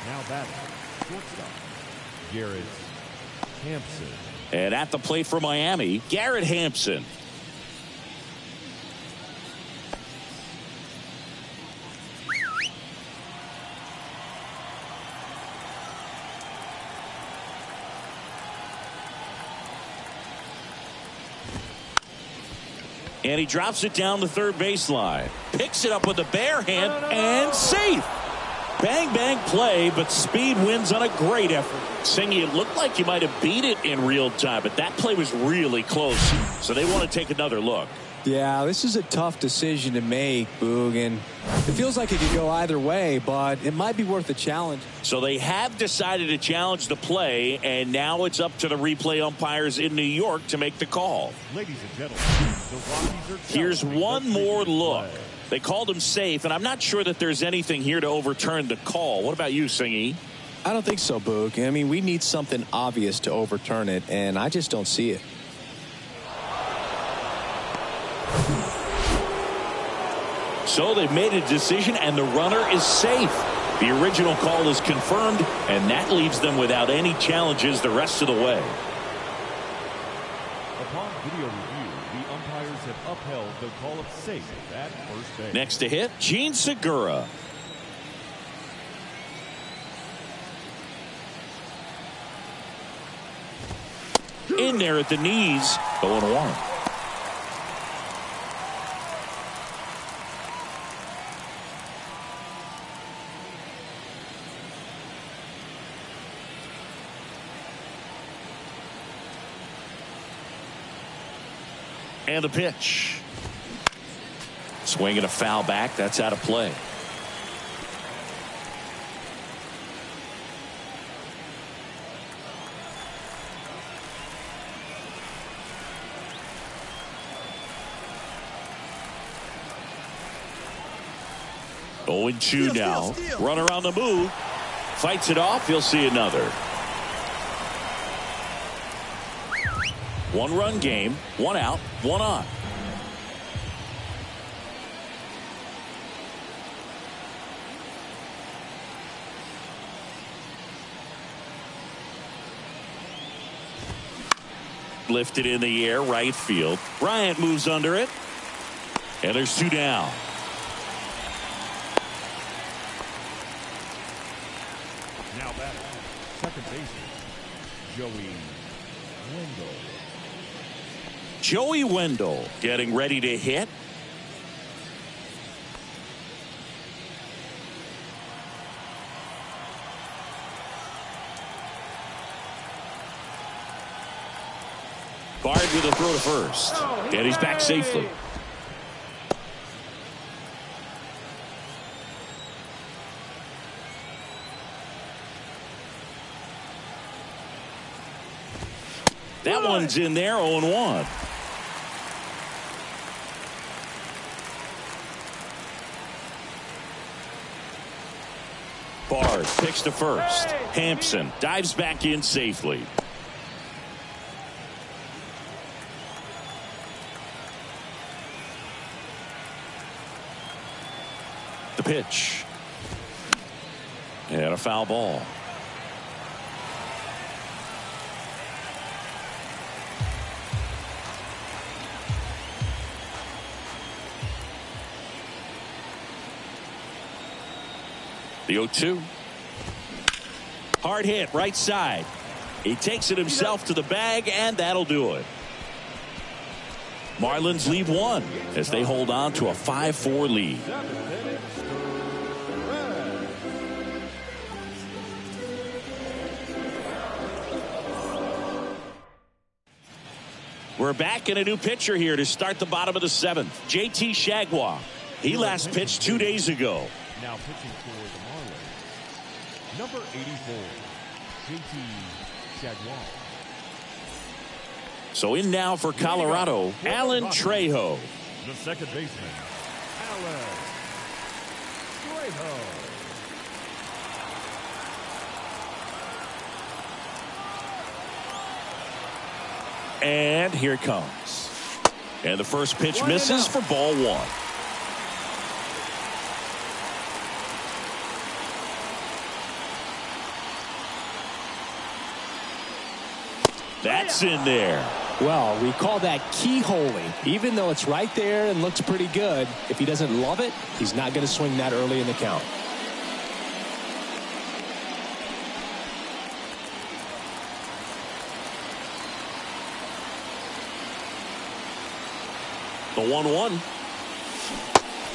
Now batting, shortstop, Garrett Hampson. And at the plate for Miami, Garrett Hampson. And he drops it down the third baseline. Picks it up with a bare hand and safe. Bang, bang play, but speed wins on a great effort. Singy, it looked like you might have beat it in real time, but that play was really close. So they want to take another look. Yeah, this is a tough decision to make, Boog, and it feels like it could go either way, but it might be worth a challenge. So they have decided to challenge the play, and now it's up to the replay umpires in New York to make the call. Ladies and gentlemen, the Rockies are Here's one more look. They called him safe, and I'm not sure that there's anything here to overturn the call. What about you, Singy? I don't think so, Boog. I mean, we need something obvious to overturn it, and I just don't see it. So they've made a decision, and the runner is safe. The original call is confirmed, and that leaves them without any challenges the rest of the way. Upon video review, the umpires have upheld the call of safe at first base. Next to hit, Gene Segura. In there at the knees, 0-1. And a pitch. Swing and a foul back. That's out of play. Oh, 0-2 now. Runner on the move. Fights it off. He'll see another. One-run game. One out. One on. lifted in the air, right field. Bryant moves under it. And there's 2 down. Now back, second baseman, Joey Wendell. Joey Wendell getting ready to hit. Bard with a throw to first. And he's back safely. That one's in there, 0-1. Bard picks to first. Hampson dives back in safely. The pitch. And a foul ball. The 0-2. Hard hit right side. He takes it himself to the bag, and that'll do it. Marlins lead 1 as they hold on to a 5-4 lead. We're back in a new pitcher here to start the bottom of the 7th. JT Shagwa. He last pitched 2 days ago. Now pitching for the Marlins, number 84, JT Shagwa. So in now for Colorado, Alan Trejo. The second baseman, Alan Trejo. And here it comes. And the first pitch misses for ball 1. That's in there. Well, we call that keyholing. Even though it's right there and looks pretty good, if he doesn't love it, he's not going to swing that early in the count. The 1-1.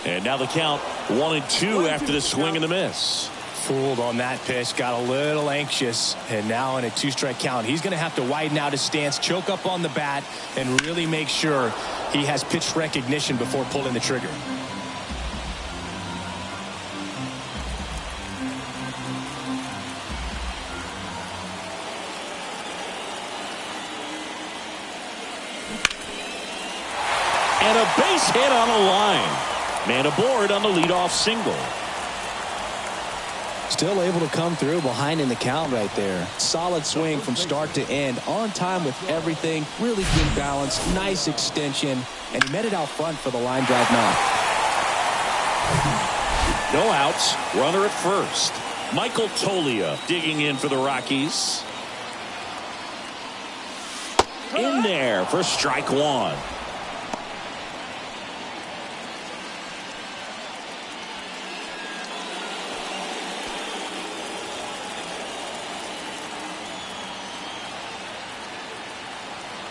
And now the count 1-2 after the swing and the miss. Fooled on that pitch, got a little anxious, and now in a 2-strike count, he's going to have to widen out his stance, choke up on the bat, and really make sure he has pitch recognition before pulling the trigger. And a base hit on the line. Man aboard on the leadoff single. Still able to come through behind in the count right there. Solid swing from start to end. On time with everything. Really good balance. Nice extension. And he met it out front for the line drive knock. No outs. Runner at first. Michael Toglia digging in for the Rockies. In there for strike 1.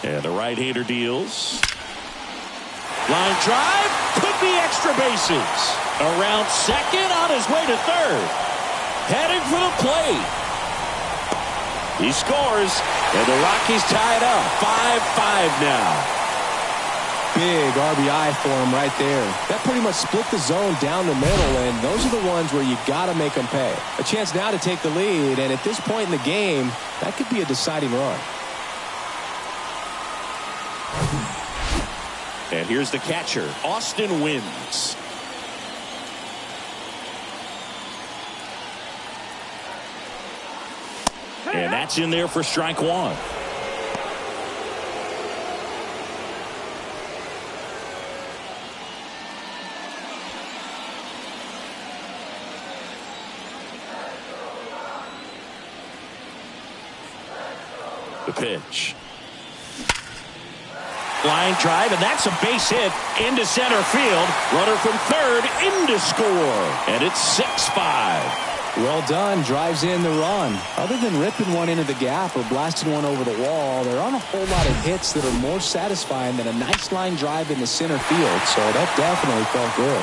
And the right-hander deals. Line drive. Could be extra bases. Around second, on his way to third. Heading for the plate. He scores. And the Rockies tie it up. 5-5 now. Big RBI for him right there. That pretty much split the zone down the middle, and those are the ones where you got to make them pay. A chance now to take the lead, and at this point in the game, that could be a deciding run. And here's the catcher, Austin Wins. And that's in there for strike 1. The pitch. Line drive, and that's a base hit into center field. Runner from third into score. And it's 6-5. Well done. Drives in the run. Other than ripping one into the gap or blasting one over the wall, there aren't a whole lot of hits that are more satisfying than a nice line drive into center field. So that definitely felt good.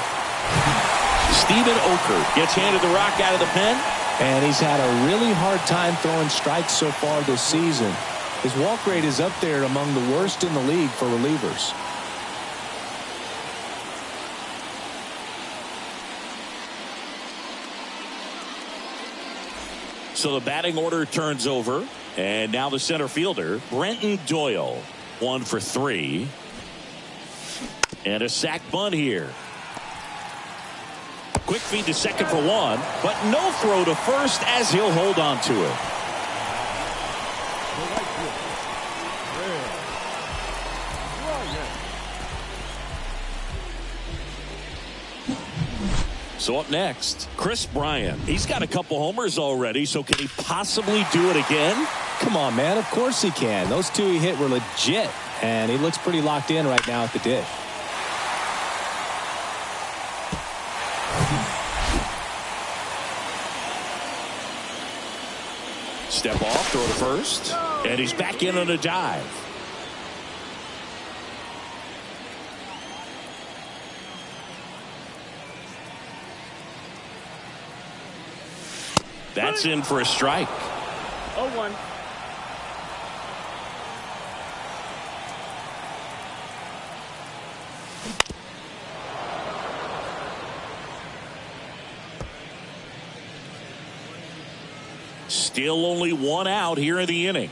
Steven Oker gets handed the rock out of the pen. And he's had a really hard time throwing strikes so far this season. His walk rate is up there among the worst in the league for relievers. So the batting order turns over. And now the center fielder, Brenton Doyle. 1 for 3. And a sac bunt here. Quick feed to second for 1. But no throw to first as he'll hold on to it. So up next, Chris Bryant. He's got a couple homers already, so can he possibly do it again? Come on, man. Of course he can. Those two he hit were legit, and he looks pretty locked in right now at the dish. Step off, throw to first, and he's back in on a dive. That's in for a strike. 0-1. Still only 1 out here in the inning.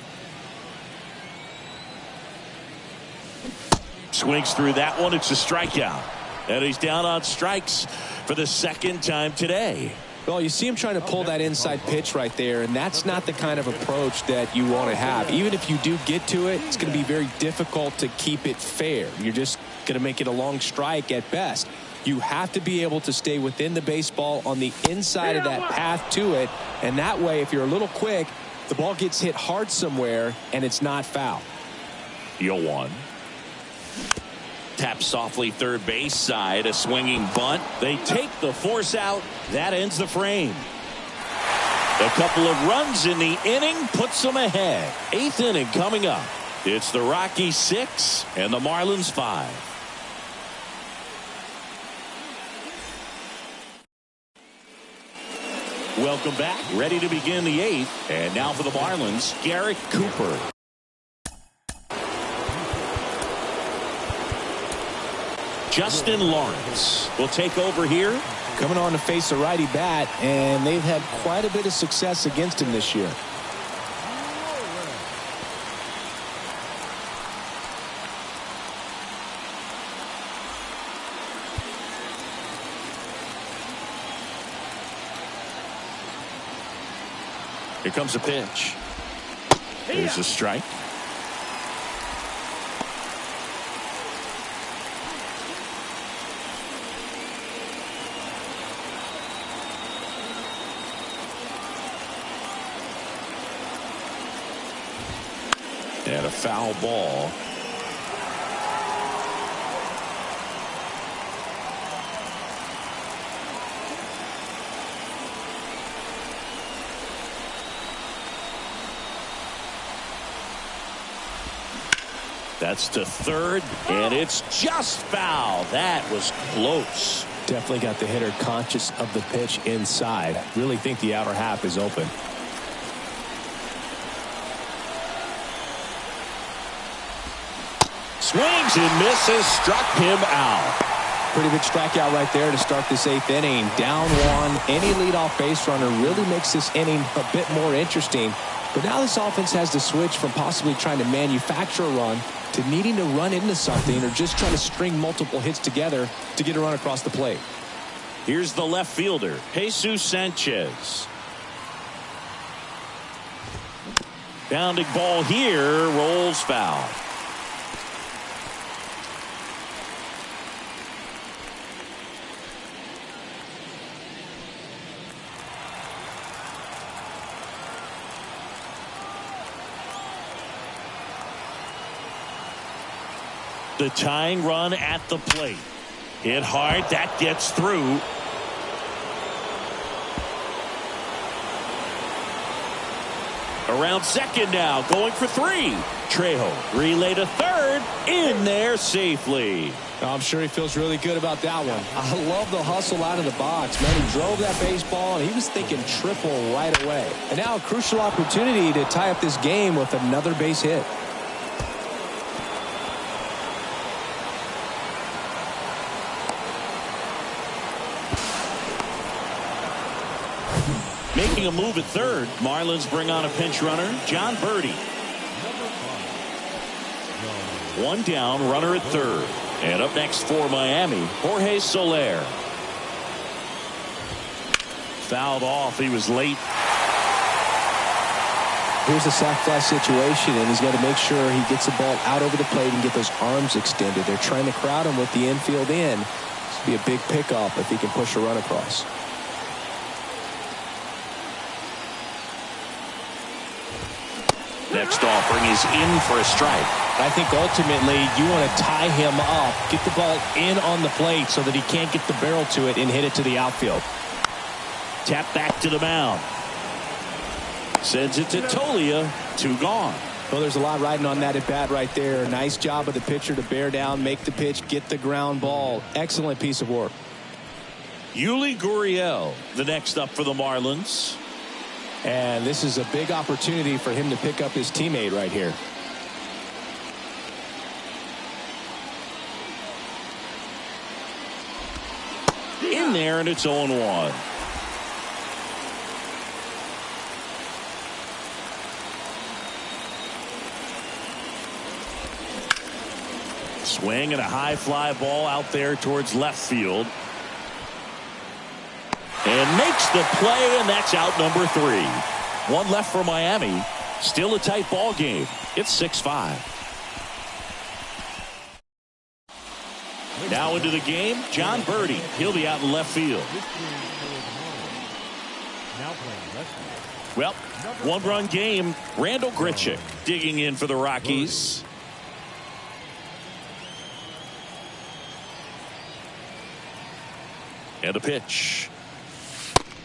Swings through that one. It's a strikeout. And he's down on strikes for the second time today. Well, you see him trying to pull that inside pitch right there, and that's not the kind of approach that you want to have. Even if you do get to it, it's going to be very difficult to keep it fair. You're just going to make it a long strike at best. You have to be able to stay within the baseball on the inside of that path to it, and that way, if you're a little quick, the ball gets hit hard somewhere, and it's not foul. 0-1. Tap softly third base side, a swinging bunt. They take the force out. That ends the frame. A couple of runs in the inning puts them ahead. 8th inning coming up. It's the Rockies 6 and the Marlins 5. Welcome back. Ready to begin the 8th. And now for the Marlins, Garrett Cooper. Justin Lawrence will take over here. Coming on to face a righty bat, and they've had quite a bit of success against him this year. Here comes a pitch. There's a strike. And a foul ball. That's to third, and it's just foul. That was close. Definitely got the hitter conscious of the pitch inside. Really think the outer half is open. Swings and misses, struck him out. Pretty big strikeout right there to start this 8th inning. Down 1. Any leadoff base runner really makes this inning a bit more interesting. But now this offense has to switch from possibly trying to manufacture a run to needing to run into something or just trying to string multiple hits together to get a run across the plate. Here's the left fielder, Jesus Sanchez. Bounding ball here, rolls foul. The tying run at the plate. Hit hard. That gets through. Around second now, going for three. Trejo relay to third, in there safely. I'm sure he feels really good about that one. I love the hustle out of the box, man. He drove that baseball, and he was thinking triple right away. And now a crucial opportunity to tie up this game with another base hit. Making a move at third, Marlins bring on a pinch runner, John Birdie. One down, runner at third. And up next for Miami, Jorge Soler. Fouled off. He was late. Here's a sac fly situation, and he's got to make sure he gets the ball out over the plate and get those arms extended. They're trying to crowd him with the infield in. This would be a big pickup if he can push a run across. Next offering is in for a strike. I think ultimately you want to tie him up, get the ball in on the plate so that he can't get the barrel to it and hit it to the outfield. Tap back to the mound. Sends it to Tolia. 2 gone. Well, there's a lot riding on that at bat right there. Nice job of the pitcher to bear down, make the pitch, get the ground ball. Excellent piece of work. Yuli Gurriel, the next up for the Marlins. And this is a big opportunity for him to pick up his teammate right here. In there, and it's 0-1. Swing and a high fly ball out there towards left field. And makes the play, and that's out number 3. One left for Miami. Still a tight ball game. It's 6-5. Now into the game, John Birdie. He'll be out in left field. Well, 1-run game. Randall Grichuk digging in for the Rockies. And a pitch.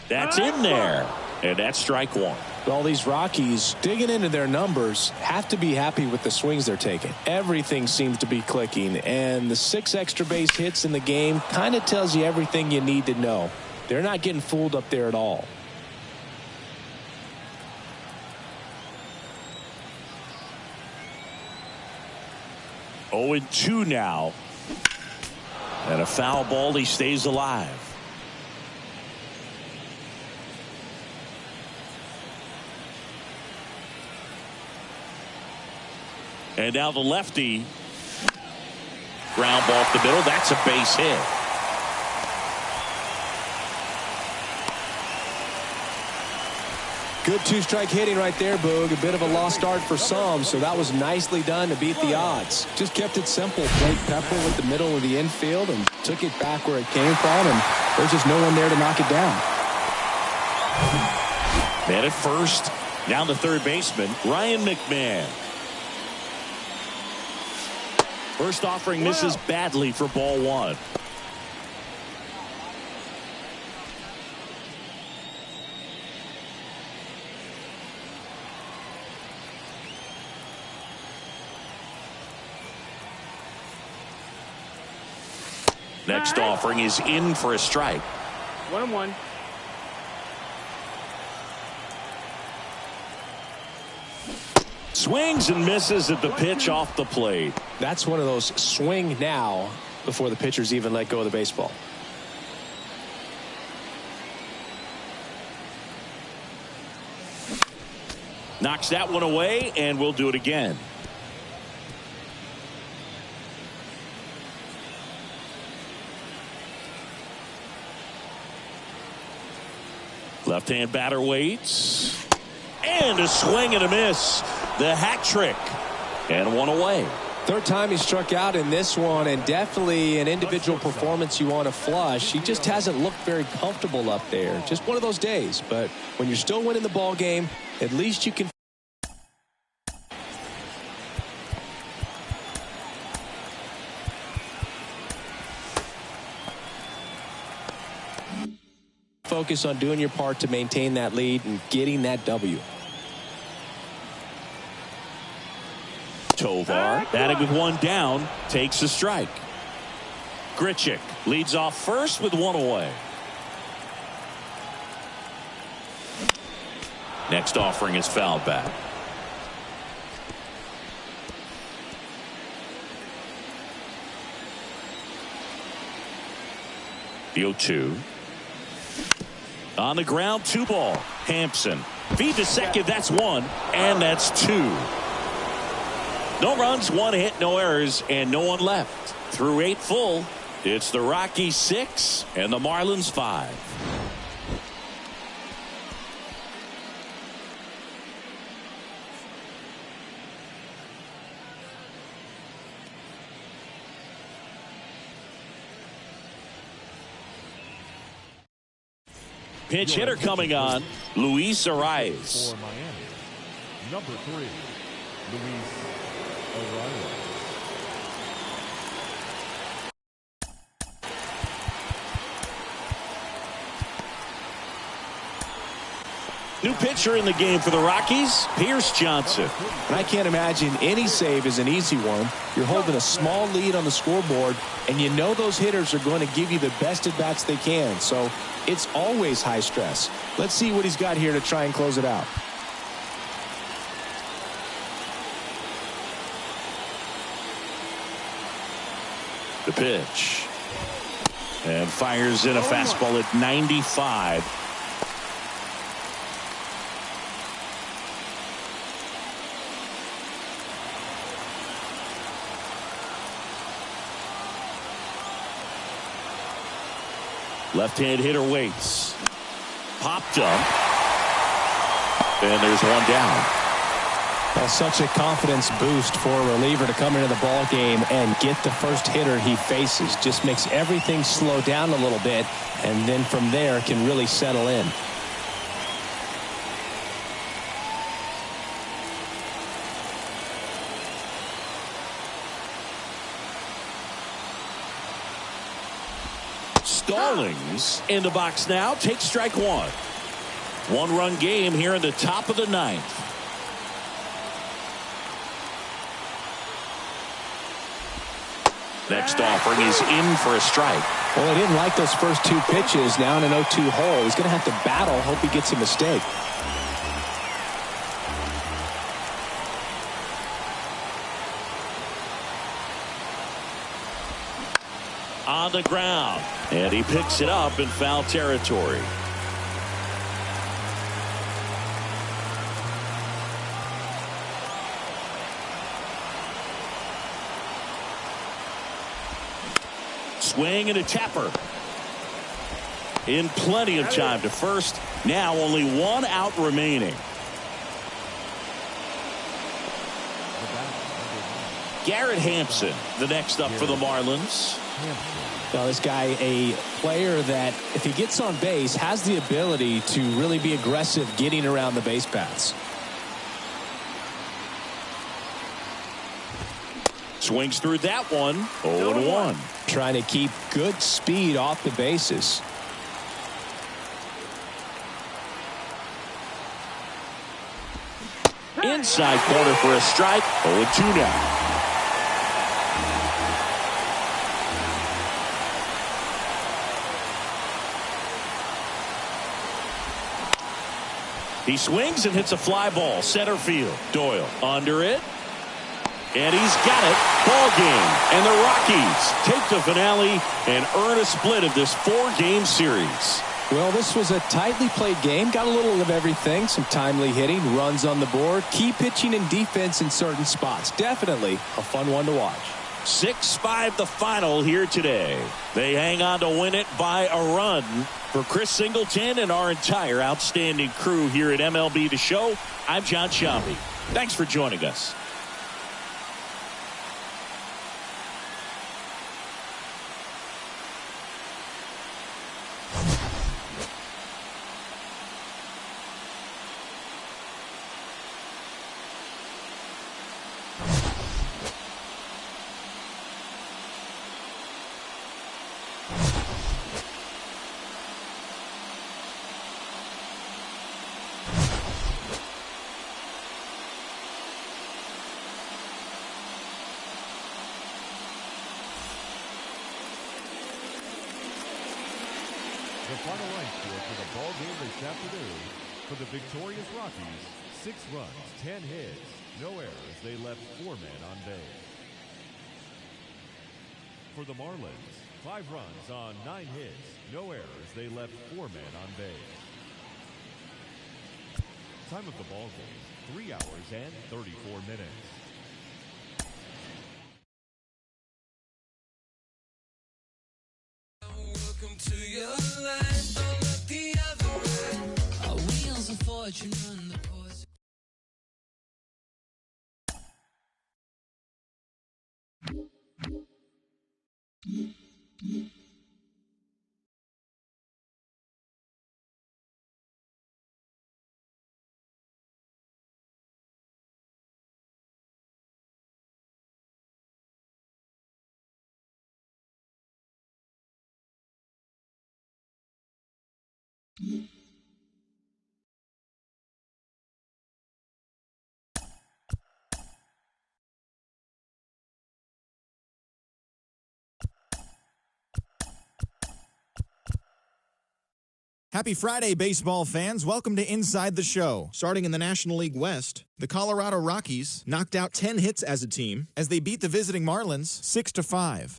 That's in there. And that's strike 1. All these Rockies digging into their numbers have to be happy with the swings they're taking. Everything seems to be clicking, and the 6 extra base hits in the game kind of tells you everything you need to know. They're not getting fooled up there at all. Oh, 2 now. And a foul ball. He stays alive. And now the lefty. Ground ball off the middle. That's a base hit. Good 2-strike hitting right there, Boog. A bit of a lost start for some, so that was nicely done to beat the odds. Just kept it simple. Played Pepper with the middle of the infield and took it back where it came from, and there's just no one there to knock it down. Man at first. Down the third baseman, Ryan McMahon. First offering misses badly for ball 1. Next offering is in for a strike. 1-1. Swings and misses at the pitch off the plate. That's one of those swing now before the pitchers even let go of the baseball. Knocks that one away, and we'll do it again. Left-hand batter waits. And a swing and a miss. The hat trick. And one away. Third time he struck out in this one, and definitely an individual performance you want to flush. He just hasn't looked very comfortable up there. Just one of those days. But when you're still winning the ball game, at least you can. focus on doing your part to maintain that lead and getting that W. Tovar, batting with one down, takes a strike. Grichuk leads off first with one away. Next offering is fouled back. The 0-2. On the ground, 2 ball. Hampson feed to second. That's 1, and that's 2. No runs, 1 hit, no errors, and no one left. Through 8 full, it's the Rockies 6 and the Marlins 5. Pinch hitter coming on, Luis Arias. For Miami, number 3, Luis Arias. New pitcher in the game for the Rockies, Pierce Johnson. And I can't imagine any save is an easy one. You're holding a small lead on the scoreboard, and you know those hitters are going to give you the best at bats they can. So it's always high stress. Let's see what he's got here to try and close it out. The pitch. And fires in a fastball at 95. Left-hand hitter waits. Popped up. And there's one down. Well, such a confidence boost for a reliever to come into the ball game and get the first hitter he faces. Just makes everything slow down a little bit, and then from there can really settle in. Stallings in the box now, takes strike 1. 1-run game here in the top of the 9th. Next offering is in for a strike. Well, he didn't like those first 2 pitches. Now in an 0-2 hole, he's going to have to battle. Hope he gets a mistake. On the ground, and he picks it up in foul territory. Swing and a tapper. In plenty of time to first. Now only 1 out remaining. Garrett Hampson, the next up for the Marlins. Now, this guy, a player that, if he gets on base, has the ability to really be aggressive getting around the base paths. Swings through that one. 0-1. Trying to keep good speed off the bases. Inside corner for a strike. 0-2 now. He swings and hits a fly ball center field. Doyle under it. And he's got it. Ball game. And the Rockies take the finale and earn a split of this 4-game series. Well, this was a tightly played game. Got a little of everything. Some timely hitting, runs on the board, key pitching and defense in certain spots. Definitely a fun one to watch. 6-5 the final here today. They hang on to win it by a run. For Chris Singleton and our entire outstanding crew here at MLB The Show, I'm John Sciambi. Thanks for joining us. The final line score for the ball game this afternoon: for the victorious Rockies, 6 runs, 10 hits, no errors. They left 4 men on base. For the Marlins, 5 runs on 9 hits, no errors. They left 4 men on base. Time of the ball game, 3 hours and 34 minutes. Welcome to your life. Don't look the other way. Our wheels of fortune run the course. Happy Friday, baseball fans. Welcome to Inside the Show. Starting in the National League West, the Colorado Rockies knocked out 10 hits as a team as they beat the visiting Marlins 6-5.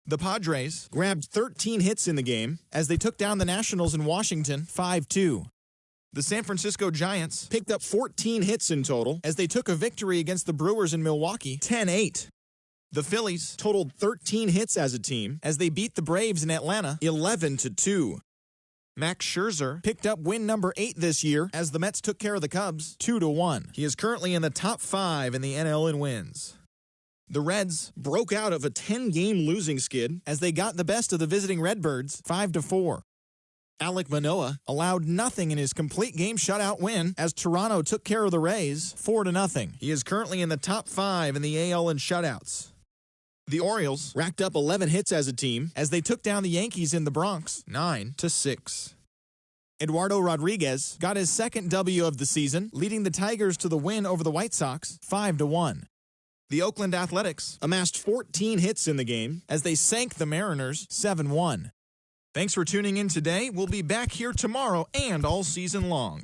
The Padres grabbed 13 hits in the game as they took down the Nationals in Washington 5-2. The San Francisco Giants picked up 14 hits in total as they took a victory against the Brewers in Milwaukee 10-8. The Phillies totaled 13 hits as a team as they beat the Braves in Atlanta 11-2. Max Scherzer picked up win number 8 this year as the Mets took care of the Cubs 2-1. He is currently in the top 5 in the NL in wins. The Reds broke out of a 10-game losing skid as they got the best of the visiting Redbirds 5-4. Alek Manoah allowed nothing in his complete game shutout win as Toronto took care of the Rays 4-0. He is currently in the top 5 in the AL in shutouts. The Orioles racked up 11 hits as a team as they took down the Yankees in the Bronx 9-6. Eduardo Rodriguez got his second W of the season, leading the Tigers to the win over the White Sox 5-1. The Oakland Athletics amassed 14 hits in the game as they sank the Mariners 7-1. Thanks for tuning in today. We'll be back here tomorrow and all season long.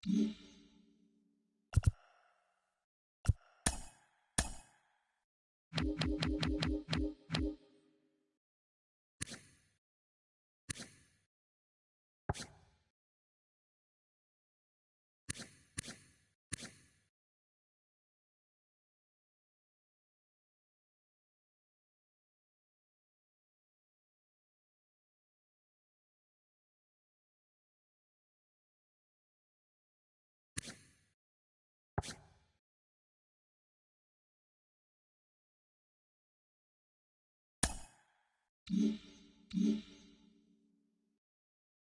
Mm-hmm.